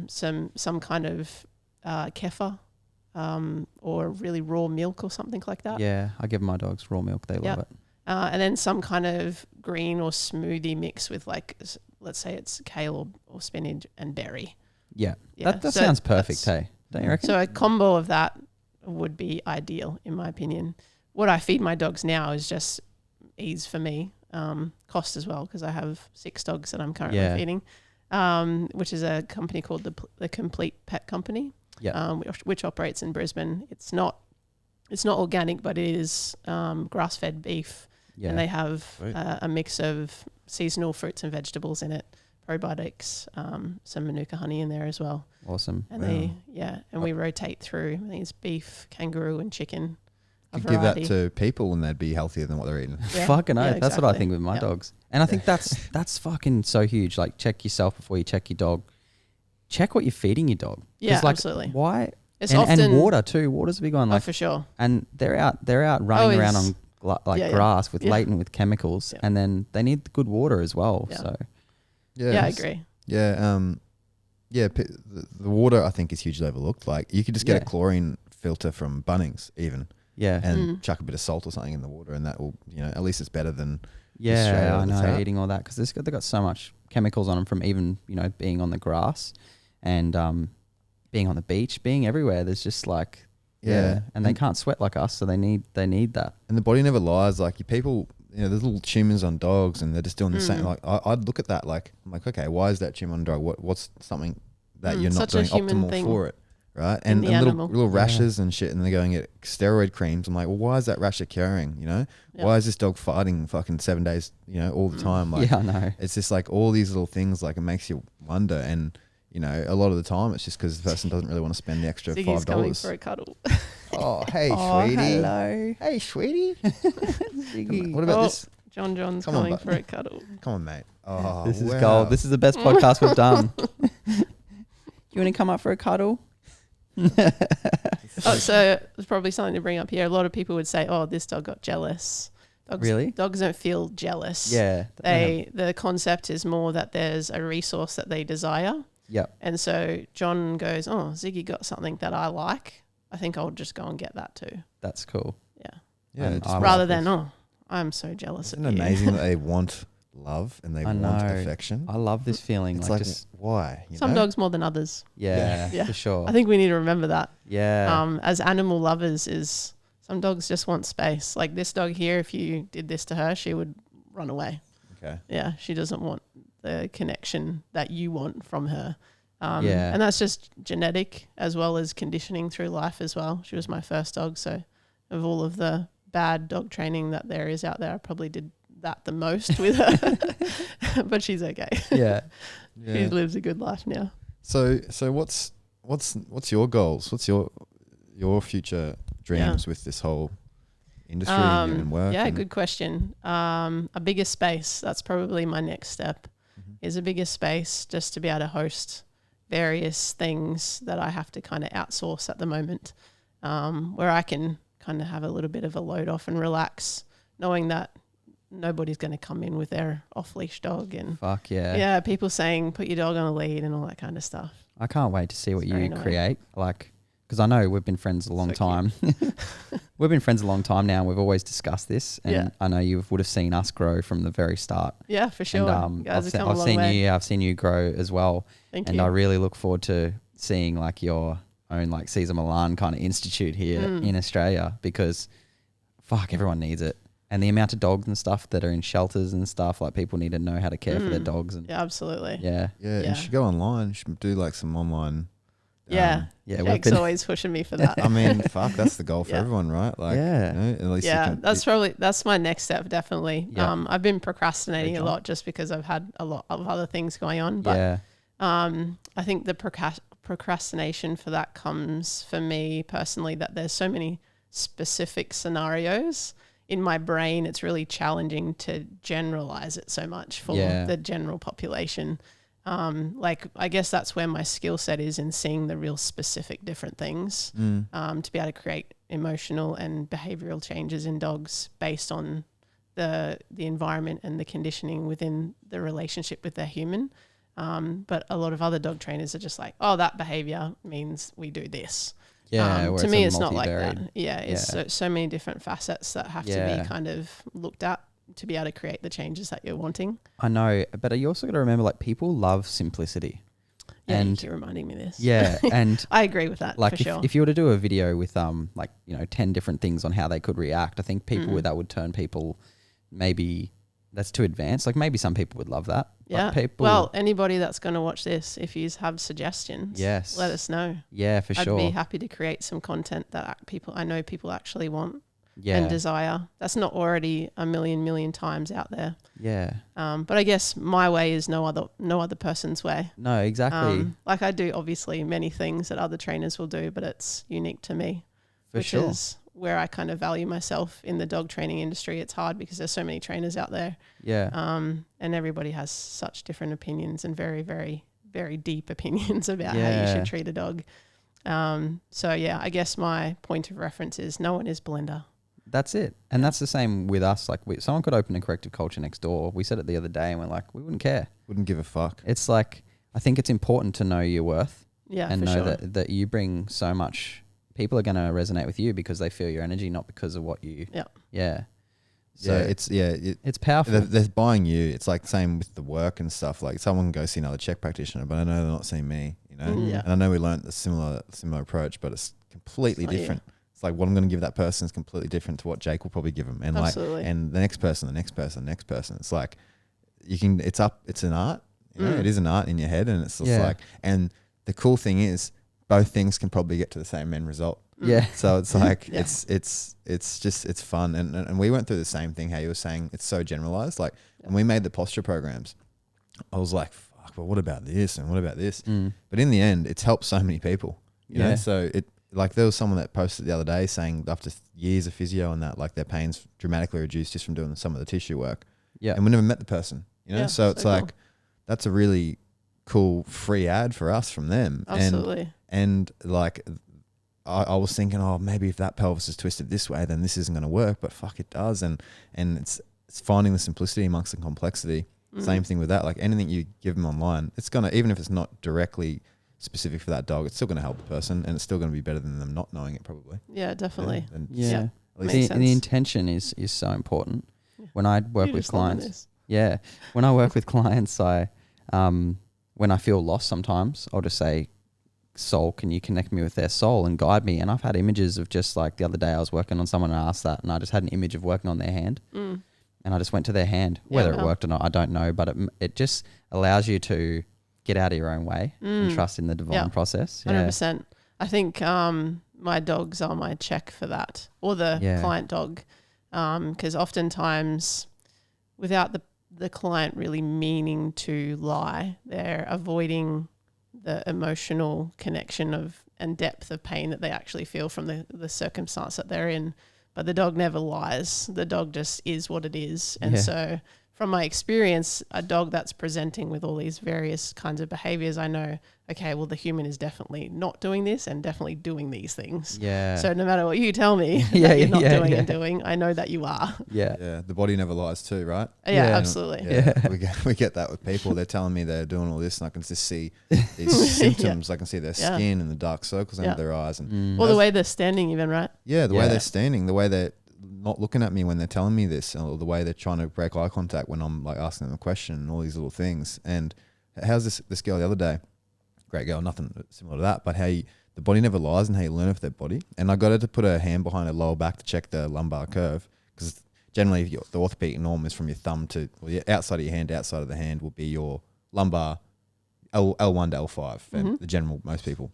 Some kind of kefir, or really raw milk or something like that. Yeah, I give my dogs raw milk. They love it. And then some kind of green or smoothie mix with, like, let's say it's kale or spinach and berry. Yeah. Yeah, That so sounds perfect, hey? Don't you reckon? So a combo of that would be ideal, in my opinion. What I feed my dogs now is just ease for me, cost as well, because I have 6 dogs that I'm currently feeding, which is a company called the Complete Pet Company, which operates in Brisbane. It's not organic, but it is grass-fed beef, and they have a mix of seasonal fruits and vegetables in it. Probiotics, some Manuka honey in there as well. Awesome. And we rotate through. I think it's beef, kangaroo, and chicken. You give that to people and they'd be healthier than what they're eating. Yeah. Fucking oath. Yeah, That's what I exactly. think with my dogs. And I think that's fucking so huge. Like, check yourself before you check your dog. Check what you're feeding your dog. Yeah, like, absolutely. Why? It's and often water too. Water's a big one. Like, for sure. and they're out running around on grass with laden with chemicals, and then they need good water as well. Yeah. So Yeah, I agree. Yeah, the water I think is hugely overlooked. Like, you could just get a chlorine filter from Bunnings even, and chuck a bit of salt or something in the water, and that will, at least it's better than straight out I of the know, tap. eating all that because they've got so much chemicals on them from even being on the grass and being on the beach, being everywhere. There's just like and they can't sweat like us, so they need that. And the body never lies. Like, you people, there's little tumors on dogs, and they're just doing the same. Like, I'd look at that. Like, I'm like, okay, why is that tumor on a dog? What's something that you're not doing optimal for it, right? And little rashes and shit, and they're going at steroid creams. I'm like, well, why is that rash occurring? Why is this dog fighting fucking 7 days? All the time. Like, I know. It's just like all these little things. Like, it makes you wonder. And a lot of the time, it's just because the person doesn't really want to spend the extra Ziggy's $5. coming for a cuddle. Oh, hey, sweetie. Hello. Hey, sweetie. Ziggy. What about this? John's Come on, coming bud. for a cuddle. Come on, mate. Oh, This is wow. gold. This is the best podcast we've done. You want to come up for a cuddle? So there's probably something to bring up here. A lot of people would say, "Oh, this dog got jealous." Really? Dogs don't feel jealous. Yeah. The concept is more that there's a resource that they desire. Yep. And so John goes, "Oh, Ziggy got something that I like. I think I'll just go and get that too." That's cool. Yeah. Yeah, And just I Rather like than, this. "Oh, I'm so jealous Isn't of it you." amazing that they want love and they I want know. affection? I love this feeling. It's like, like, just why? Some dogs more than others. yeah, Yeah. for sure. I think we need to remember that. yeah. As animal lovers, is some dogs just want space. Like this dog here, if you did this to her, she would run away. Okay. Yeah, she doesn't want the connection that you want from her. Yeah. And that's just genetic as well as conditioning through life as well. She was my first dog, so of all of the bad dog training that there is out there, I probably did that the most with her. But she's okay. yeah. She lives a good life now. So what's your goals? What's your future dreams with this whole industry and work? Yeah, and good question. A bigger space. That's probably my next step. Is a bigger space just to be able to host various things that I have to kind of outsource at the moment, where I can kind of have a little bit of a load off and relax, knowing that nobody's going to come in with their off-leash dog and Fuck yeah. yeah, people saying put your dog on a lead and all that kind of stuff. I can't wait to see what It's you very annoying. create. Like, because I know we've been friends a long So time. We've been friends a long time now. We've always discussed this, and Yeah. I know you would have seen us grow from the very start. Yeah, for sure. And You guys have come a I've long seen way. you. I've seen you grow as well. Thank And you. I really look forward to seeing like your own like Cesar Milan kind of institute here in Australia, because fuck, everyone needs it. And the amount of dogs and stuff that are in shelters and stuff, like people need to know how to care for their dogs. And Yeah, absolutely. yeah, Yeah. you should go online. You should do like some online Yeah. Yeah, Jake's always pushing me for that. I mean, fuck, that's the goal for Yeah. everyone, right? Like, Yeah. you know, at least Yeah, you can, that's my next step, definitely. Yeah. I've been procrastinating Great a job. lot just because I've had a lot of other things going on. But Yeah. I think the procrastination for that comes for me personally that there's so many specific scenarios in my brain. It's really challenging to generalize it so much for the general population. Like I guess that's where my skill set is in seeing the real specific different things to be able to create emotional and behavioral changes in dogs based on the environment and the conditioning within the relationship with their human. But a lot of other dog trainers are just like, oh, that behavior means we do this. Yeah. where To me, a it's not like that. multivariate- Yeah, it's so many different facets that have to be kind of looked at to be able to create the changes that you're wanting. I know, but you also got to remember, like, people love simplicity. Yeah, and you keep reminding me this. Yeah, and I agree with that, like for sure. if you were to do a video with 10 different things on how they could react, I think people that would turn people, maybe that's too advanced. Like maybe some people would love that. Yeah. But people, Well, anybody that's going to watch this, if you have suggestions, yes, let us know. Yeah, for sure. I'd be happy to create some content that I know people actually want Yeah, and desire. That's not already a million times out there. yeah. But I guess my way is no other person's way. No, exactly. Like I do obviously many things that other trainers will do, but it's unique to me, For which sure. is where I kind of value myself in the dog training industry. It's hard because there's so many trainers out there. Yeah. And everybody has such different opinions and very, very, very deep opinions about how you Yeah. should treat a dog. So yeah, I guess my point of reference is no one is Belinda. That's it. And that's the same with us. Like someone could open a corrective culture next door. We said it the other day and we're like, we wouldn't care. wouldn't give a fuck. It's like, I think it's important to know your worth Yeah, and for know sure. that you bring so much. People are going to resonate with you because they feel your energy, not because of what you. Yeah. Yeah. So It's powerful. they're buying you. It's like same with the work and stuff. Like someone can go see another check practitioner, but I know they're not seeing me. You know, Yeah. and I know we learned a similar approach, but it's completely Oh, yeah. different. It's like what I'm going to give that person is completely different to what Jake will probably give him, and Absolutely. and the next person, the next person, the next person. It's like you can. It's an art. You know, it is an art in your head, and it's just like. And the cool thing is, both things can probably get to the same end result. Yeah. So it's like Yeah. it's fun, and we went through the same thing. How you were saying it's so generalized. Like when we made the posture programs, I was like, "Fuck, but what about this and what about this?" But in the end, it's helped so many people. You know, so it like there was someone that posted the other day saying after years of physio and that like their pain's dramatically reduced just from doing some of the tissue work. Yeah. And we never met the person. You know, Yeah, so it's so like cool. that's a really cool free ad for us from them. Absolutely. And like. I was thinking, oh, maybe if that pelvis is twisted this way, then this isn't going to work. But fuck, it does. And it's finding the simplicity amongst the complexity. Same thing with that. Like anything you give them online, it's gonna, even if it's not directly specific for that dog, it's still going to help the person, and it's still going to be better than them not knowing it, probably. Yeah, definitely. And Yeah. Yeah. at least Makes And the sense. intention is so important. When I work You're with just loving clients, this. yeah, when I work with clients, I when I feel lost sometimes, I'll just say, soul, can you connect me with their soul and guide me? And I've had images of just like the other day I was working on someone and I asked that, and I just had an image of working on their hand and I just went to their hand. Whether it wow. worked or not, I don't know, but it just allows you to get out of your own way and trust in the divine process. 100%. I think my dogs are my check for that, or the client dog, because oftentimes without the client really meaning to lie, they're avoiding the emotional connection of and depth of pain that they actually feel from the circumstance that they're in. But the dog never lies. The dog just is what it is. And so from my experience, a dog that's presenting with all these various kinds of behaviors, I know, okay, well, the human is definitely not doing this and definitely doing these things. Yeah. So no matter what you tell me Yeah, that you're not yeah, doing yeah. and doing, I know that you are. Yeah. Yeah, the body never lies too, right? Yeah, Yeah. absolutely. Yeah, we get that with people. They're telling me they're doing all this, and I can just see these symptoms. I can see their Yeah. skin and the dark circles under Yeah. their eyes, and Or the way they're standing even, right? yeah, the way Yeah. they're standing, the way they're not looking at me when they're telling me this, or the way they're trying to break eye contact when I'm like asking them a question, and all these little things. And how's this girl the other day? Great girl, nothing similar to that, but how the body never lies and how you learn of their body. And I got her to put her hand behind her lower back to check the lumbar curve, because generally the orthopedic norm is from your thumb to outside of your hand, outside of the hand will be your lumbar L1 to L5 for the general, most people.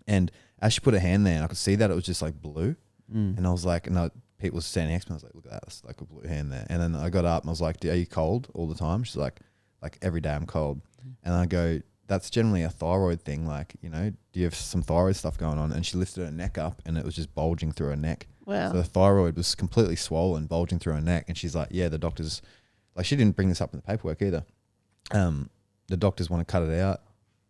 And as she put her hand there, and I could see that it was just like blue. And I was like, Pete was standing next to me. I was like, look at that. It's like a blue hand there. And then I got up and I was like, are you cold all the time? She's like every day I'm cold. And I go, that's generally a thyroid thing. Like, you know, do you have some thyroid stuff going on? And she lifted her neck up and it was just bulging through her neck. Wow. So the thyroid was completely swollen, bulging through her neck. And she's like, yeah, the doctors, like, she didn't bring this up in the paperwork either. The doctors want to cut it out.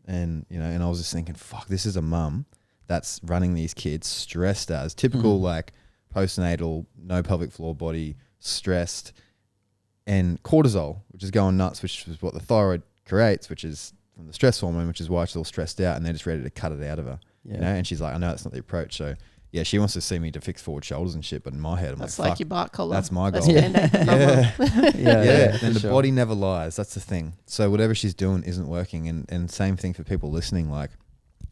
And, you know, and I was just thinking, fuck, this is a mum that's running these kids stressed as typical, like postnatal, no pelvic floor body, stressed, and cortisol, which is going nuts, which is what the thyroid creates, which is from the stress hormone, which is why she's all stressed out, and they're just ready to cut it out of her. You know, and she's like, I know that's not the approach. So yeah, she wants to see me to fix forward shoulders and shit, but in my head, I'm that's like, like your bark collar. that's my goal. Yeah. And the body never lies. That's the thing. So whatever she's doing isn't working. And same thing for people listening. Like,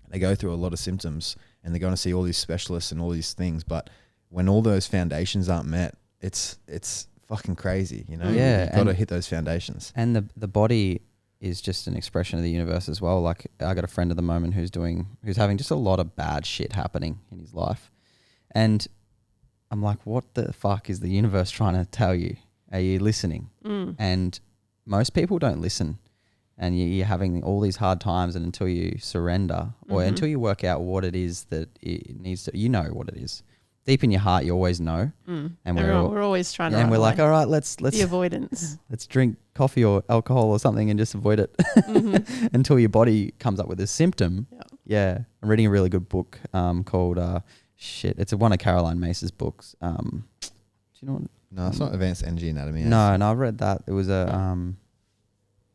they go through a lot of symptoms and they're going to see all these specialists and all these things. But when all those foundations aren't met, it's fucking crazy. You know, you've got to hit those foundations. And the body is just an expression of the universe as well. Like, I got a friend at the moment who's having just a lot of bad shit happening in his life. And I'm like, what the fuck is the universe trying to tell you? Are you listening? And most people don't listen. And you're having all these hard times, and until you surrender or until you work out what it is that it needs to, you know what it is. Deep in your heart, you always know. And we're always trying to. And we're like, all right, let's the avoidance. Let's drink coffee or alcohol or something and just avoid it until your body comes up with a symptom. Yeah. I'm reading a really good book called it's one of Caroline Mace's books. Do you know what? No, it's not Advanced Energy Anatomy. No, I've read that. It was a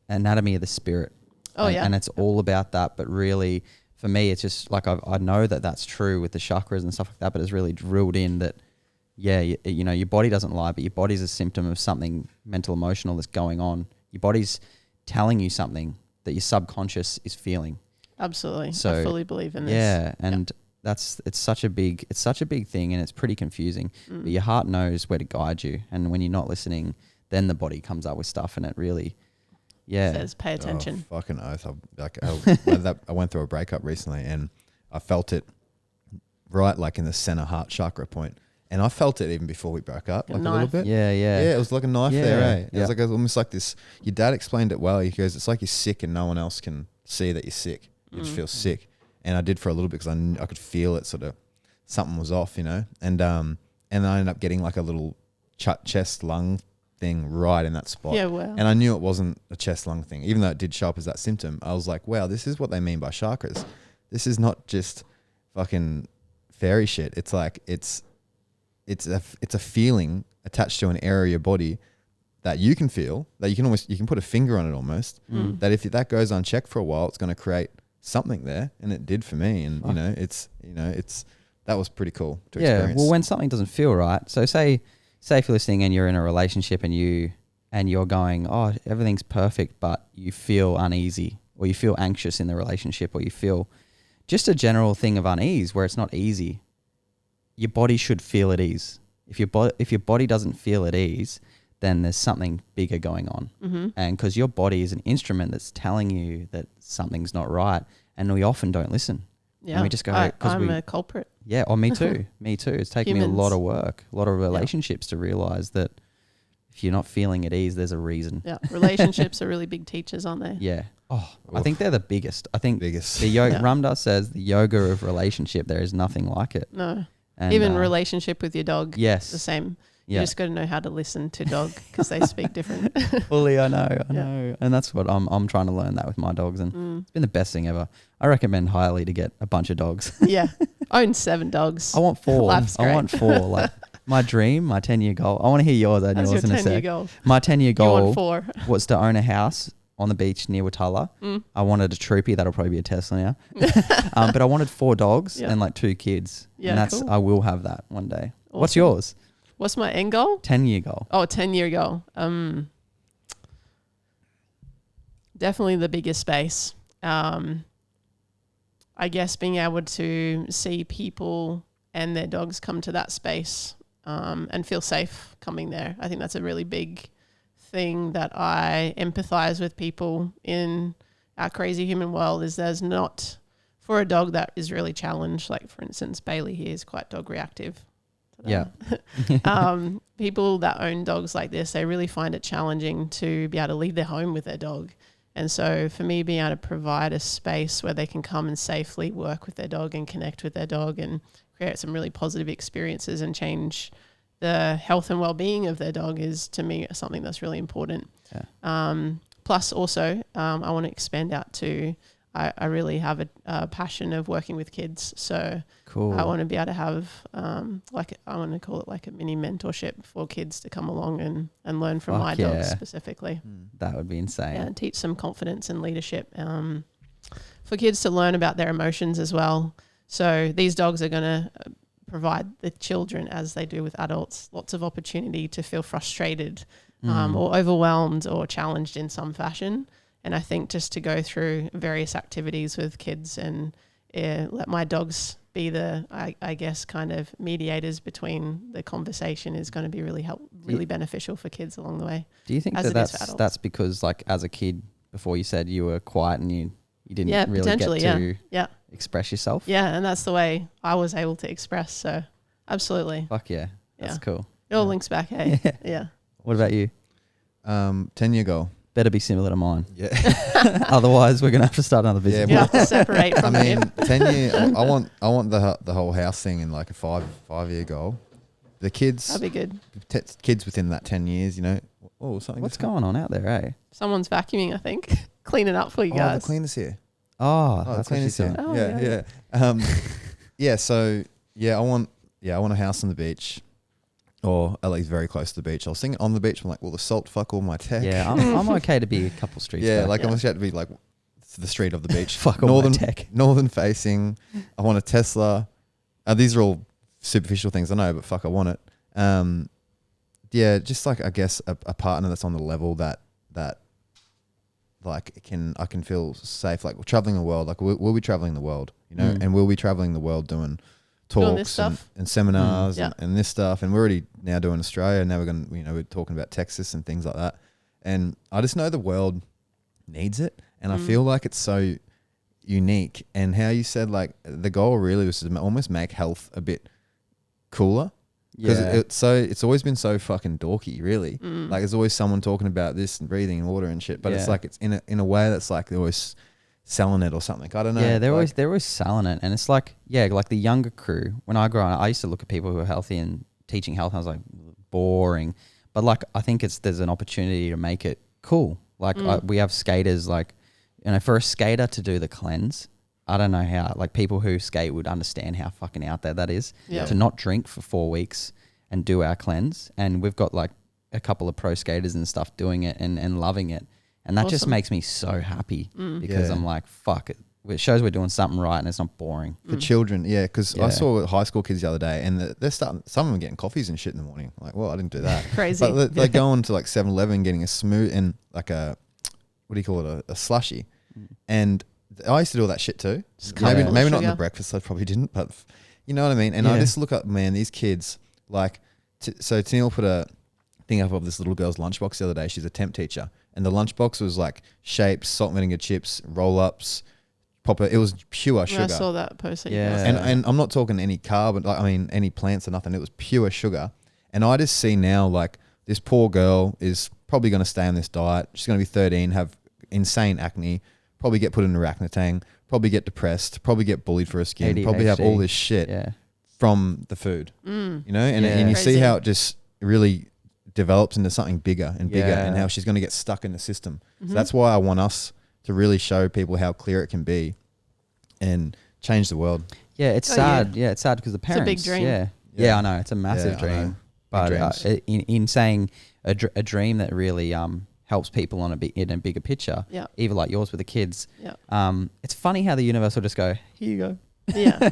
Anatomy of the Spirit. And it's all about that. But really, for me, it's just like I know that that's true with the chakras and stuff like that, but it's really drilled in that, you know, your body doesn't lie, but your body's a symptom of something mental, emotional that's going on. Your body's telling you something that your subconscious is feeling. Absolutely. So, I fully believe in this. Yeah, and it's such a big thing, and it's pretty confusing. But your heart knows where to guide you, and when you're not listening, then the body comes up with stuff, and it really, says pay attention. Oh, fucking oath! I went through a breakup recently, and I felt it right, like in the center heart chakra point, and I felt it even before we broke up, like a little bit. Yeah. It was like a knife there. Eh? It was like almost like this. Your dad explained it well. He goes, "It's like you're sick, and no one else can see that you're sick. You just feel sick." And I did for a little bit because I could feel it, sort of something was off, you know. And I ended up getting like a little chest lung thing right in that spot. Yeah, wow. And I knew it wasn't a chest lung thing, even though it did show up as that symptom. I was like, wow, this is what they mean by chakras. This is not just fucking fairy shit. It's like it's a feeling attached to an area of your body that you can feel, that you can put a finger on it almost. That if that goes unchecked for a while, it's going to create something there, and it did for me. And that was pretty cool to experience. Well, when something doesn't feel right, so say if you're listening and you're in a relationship and you're going, oh, everything's perfect, but you feel uneasy or you feel anxious in the relationship, or you feel just a general thing of unease where it's not easy, your body should feel at ease. If your body doesn't feel at ease, then there's something bigger going on. And because your body is an instrument that's telling you that something's not right, and we often don't listen. Yeah, and we just go, I'm a culprit. Yeah, me too. Me too. It's taken me a lot of work, a lot of relationships to realize that if you're not feeling at ease, there's a reason. Yeah, relationships are really big teachers, aren't they? Yeah. Oh, I think they're the biggest. I think biggest. The yoga. Ramdas says the yoga of relationship. There is nothing like it. No. And, even relationship with your dog. Yes. The same. You just got to know how to listen to dog because they speak different. Fully, I know. And that's what I'm trying to learn that with my dogs, and it's been the best thing ever. I recommend highly to get a bunch of dogs. Yeah. Own 7 dogs. I want 4. Life's great. I want 4. Like my dream, my 10-year goal. I want to hear yours, That's yours your in a 10-year sec. goal. My 10-year goal You want 4. was to own a house on the beach near Watala. I wanted a Troopy. That'll probably be a Tesla now. But I wanted 4 dogs and like 2 kids. Yeah, and cool. I will have that one day. Awesome. What's yours? What's my end goal? 10-year goal. Oh, 10-year goal. Definitely the biggest space. I guess being able to see people and their dogs come to that space and feel safe coming there. I think that's a really big thing that I empathize with people in our crazy human world, is there's not for a dog that is really challenged, like for instance, Bailey here is quite dog reactive. Yeah. People that own dogs like this, they really find it challenging to be able to leave their home with their dog. And so for me, being able to provide a space where they can come and safely work with their dog and connect with their dog and create some really positive experiences and change the health and well-being of their dog is, to me, something that's really important. Yeah. Plus also, I want to expand out to, I really have a passion of working with kids. So Cool. I want to be able to have, I want to call it like a mini mentorship for kids to come along and learn from my dogs specifically. That would be insane. Yeah, and teach some confidence and leadership for kids to learn about their emotions as well. So these dogs are going to provide the children, as they do with adults, lots of opportunity to feel frustrated or overwhelmed or challenged in some fashion. And I think just to go through various activities with kids and let my dogs be the, I guess, kind of mediators between the conversation is going to be really beneficial for kids along the way. Do you think that's because, like, as a kid, before you said you were quiet and you didn't really get to express yourself? Yeah, and that's the way I was able to express. So absolutely. Fuck yeah. That's cool. It all links back, hey? Yeah. What about you? 10-year goal. Better be similar to mine. Yeah. Otherwise, we're gonna have to start another business. You have to separate from him. 10-year. I want the whole house thing in like a 5-year goal. The kids. That'd be good. Kids within that 10 years, you know. Oh, something. What's going on out there, eh? Someone's vacuuming, I think, cleaning up for you Oh, guys. the cleaner's here. Oh, the that's what cleaner's she's doing. here. Yeah. So I want a house on the beach. Or at least very close to the beach. I was thinking on the beach. I'm like, well, the salt fuck all my tech. Yeah, I'm okay to be a couple streets back. Like I almost had to be like the street of the beach. Fuck all my tech. Northern facing. I want a Tesla. These are all superficial things, I know, but fuck, I want it. Just like, I guess a partner that's on the level that like I can feel safe. Like, we're traveling the world. Like we'll be traveling the world, you know, and we'll be traveling the world doing talks and seminars and this stuff. And we're already now doing Australia. Now we're talking about Texas and things like that. And I just know the world needs it. And I feel like it's so unique. And how you said, like, the goal really was to almost make health a bit cooler. Because it's always been so fucking dorky, really. Like, there's always someone talking about this and breathing and water and shit. But it's like, it's in a way that's like they're always selling it or something. I don't know. Yeah, they're always selling it. And it's like, like the younger crew, when I grew up, I used to look at people who are healthy and teaching health, and I was like, boring. But like, I think there's an opportunity to make it cool. Like we have skaters, like, you know, for a skater to do the cleanse, I don't know how, like, people who skate would understand how fucking out there that is. Yeah. To not drink for 4 weeks and do our cleanse. And we've got like a couple of pro skaters and stuff doing it and loving it. And that just makes me so happy because I'm like, fuck it. It shows we're doing something right and it's not boring. For children, because I saw high school kids the other day and they're starting, some of them are getting coffees and shit in the morning. Like, well, I didn't do that. Crazy. But they're going to like 7-Eleven getting a smooth and like a, what do you call it, a slushy. And I used to do all that shit too. Maybe not in the breakfast, I probably didn't, but you know what I mean? And I just look up, man, these kids, like, so Tennille put a thing up of this little girl's lunchbox the other day. She's a temp teacher. And the lunchbox was like shapes, salt and vinegar chips, roll-ups, popper. It was pure sugar. I saw that post. And I'm not talking any carb, like, I mean, any plants or nothing. It was pure sugar. And I just see now, like, this poor girl is probably going to stay on this diet. She's going to be 13, have insane acne, probably get put in a orangutan, probably get depressed, probably get bullied for her skin, probably have all this shit from the food. You know? And you see how it just really develops into something bigger and bigger and how she's going to get stuck in the system. So that's why I want us to really show people how clear it can be and change the world. Yeah, it's sad. Yeah, it's sad because the parents. It's a big dream. Yeah, I know. It's a massive dream. But in saying a dream that really helps people in a bigger picture, even like yours with the kids, it's funny how the universe will just go, here you go. Yeah.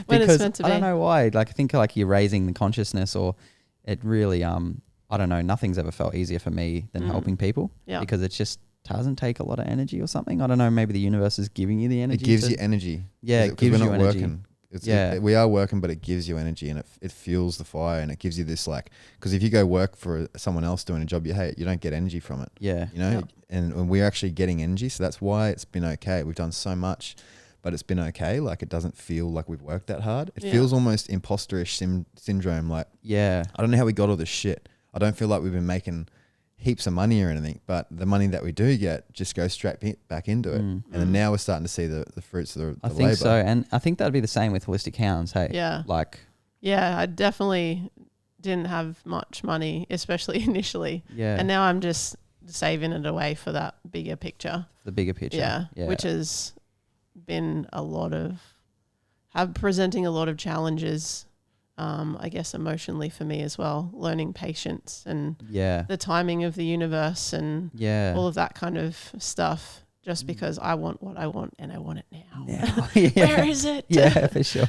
When it's meant to be. I don't know why. Like, I think like you're raising the consciousness, or it really, I don't know, nothing's ever felt easier for me than helping people because it just doesn't take a lot of energy or something. I don't know, maybe the universe is giving you the energy. It gives you energy. Yeah, it gives you energy. Working. We are working, but it gives you energy and it fuels the fire and it gives you this, like, because if you go work for someone else doing a job you hate, you don't get energy from it. Yeah. You know, and we're actually getting energy. So that's why it's been okay. We've done so much, but it's been okay. Like it doesn't feel like we've worked that hard. It Yeah. feels almost imposterish syndrome. Like, Yeah. I don't know how we got all this shit. I don't feel like we've been making heaps of money or anything, but the money that we do get just goes straight back into it. And then now we're starting to see the fruits of the I think labor. so. And I think that'd be the same with Holistic Hounds. Hey, Yeah. like, Yeah, I definitely didn't have much money, especially initially. yeah, And now I'm just saving it away for that bigger picture. the bigger picture. Yeah. Which has been presenting a lot of challenges, I guess emotionally for me as well, learning patience and the timing of the universe and all of that kind of stuff, just because I want what I want and I want it now. Where is it? Yeah, for sure.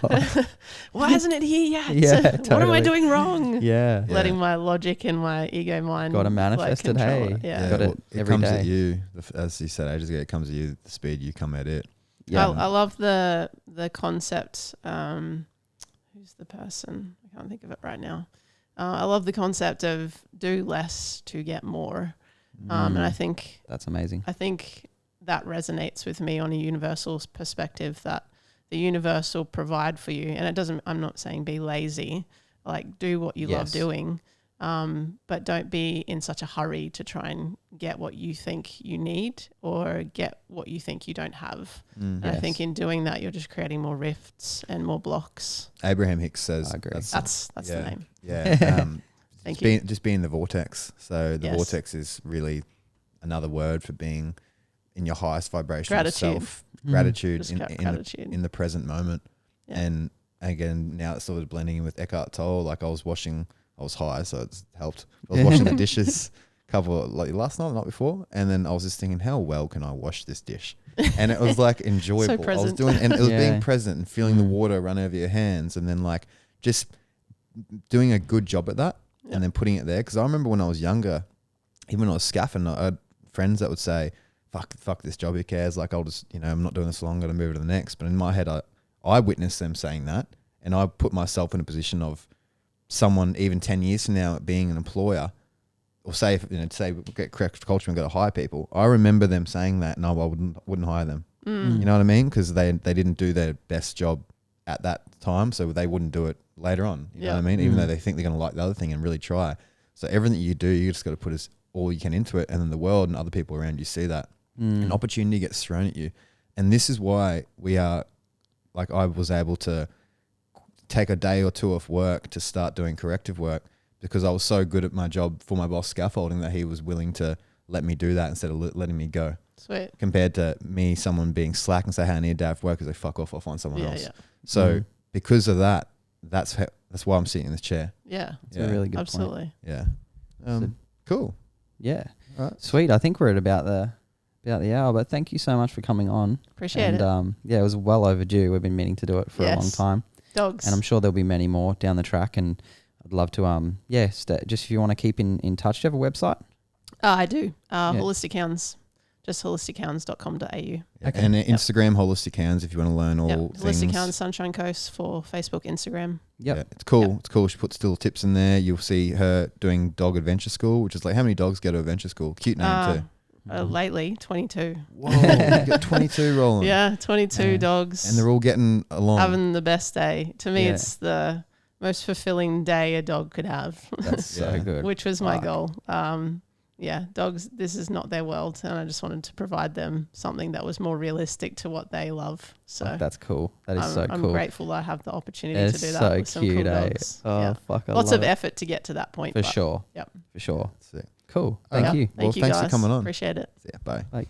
Why isn't it here yet? Yeah, What am I totally. doing wrong? Yeah. Letting my logic and my ego mind Gotta manifest it, control hey. it. Yeah. Got it well, it every comes day. at you, as you said ages ago, it comes at you, the speed you come at it. Yeah. I love the concept. Who's the person? I can't think of it right now. I love the concept of do less to get more. And I think That's amazing. that resonates with me on a universal perspective, that the universe will provide for you. And it doesn't, I'm not saying be lazy, like do what you love doing. But don't be in such a hurry to try and get what you think you need or get what you think you don't have. And I think in doing that, you're just creating more rifts and more blocks. Abraham Hicks says I agree. That's the name. Yeah. Thank just you. just be in the vortex. So the Yes. vortex is really another word for being in your highest vibrational Gratitude. self. Gratitude Just gratitude. in the present moment. Yeah. And again, now it's sort of blending in with Eckhart Tolle. Like I was high, so it's helped. I was washing the dishes last night, the night before, and then I was just thinking, how well can I wash this dish? And it was like enjoyable. I was present. doing, and it was Yeah. being present and feeling the water run over your hands, and then like just doing a good job at that, and then putting it there. Because I remember when I was younger, even when I was scaffing, I had friends that would say, "Fuck this job, who cares? Like I'll just, I'm not doing this long, I'm gonna move to the next." But in my head, I witnessed them saying that, and I put myself in a position of someone even 10 years from now being an employer, or say we get correct culture and got to hire people. I remember them saying that, and I wouldn't hire them. You know what I mean? Because they didn't do their best job at that time, so they wouldn't do it later on. You know what I mean? Even though they think they're going to like the other thing and really try. So everything you do, you just got to put all you can into it, and then the world and other people around you see that. An opportunity gets thrown at you, and this is why we are. Like I was able to take a day or two off work to start doing corrective work because I was so good at my job for my boss scaffolding that he was willing to let me do that instead of letting me go. Sweet. Compared to someone being slack and say, "Hey, I need a day off work," because they fuck off, I'll find someone else. Yeah. So because of that, that's why I'm sitting in this chair. Yeah. It's a really good Absolutely. Yeah. Cool. Yeah. All right. Sweet. I think we're at about the hour, but thank you so much for coming on. Appreciate it. It was well overdue. We've been meaning to do it for a long time. Dogs. And I'm sure there'll be many more down the track, and I'd love to just if you want to keep in touch. Do you have a website? I do. Holistic Hounds. Just holistichounds.com.au. Yeah. And Instagram, Holistic Hounds, if you want to learn all things. Holistic Hounds Sunshine Coast for Facebook, Instagram. Yep. Yeah, it's cool. Yep. It's cool. She puts little tips in there. You'll see her doing dog adventure school, which is like, how many dogs go to adventure school? Cute name too. Lately, 22. Whoa, you got 22 rolling. Yeah, 22 dogs. And they're all getting along. having the best day. To me, Yeah. it's the most fulfilling day a dog could have, That's so good. which was my goal. Dogs, this is not their world, and I just wanted to provide them something that was more realistic to what they love. So That's cool. That is so I'm cool. grateful that I have the opportunity It's to do that so with some cute, cool eh? dogs. Oh, Yeah. fuck. I Lots love of it. effort to get to that point. For but sure. Yep. For sure. Sick. Cool. All Thank right. you. Well, Thank you thanks guys. for coming on. Appreciate it. Yeah, bye. Bye.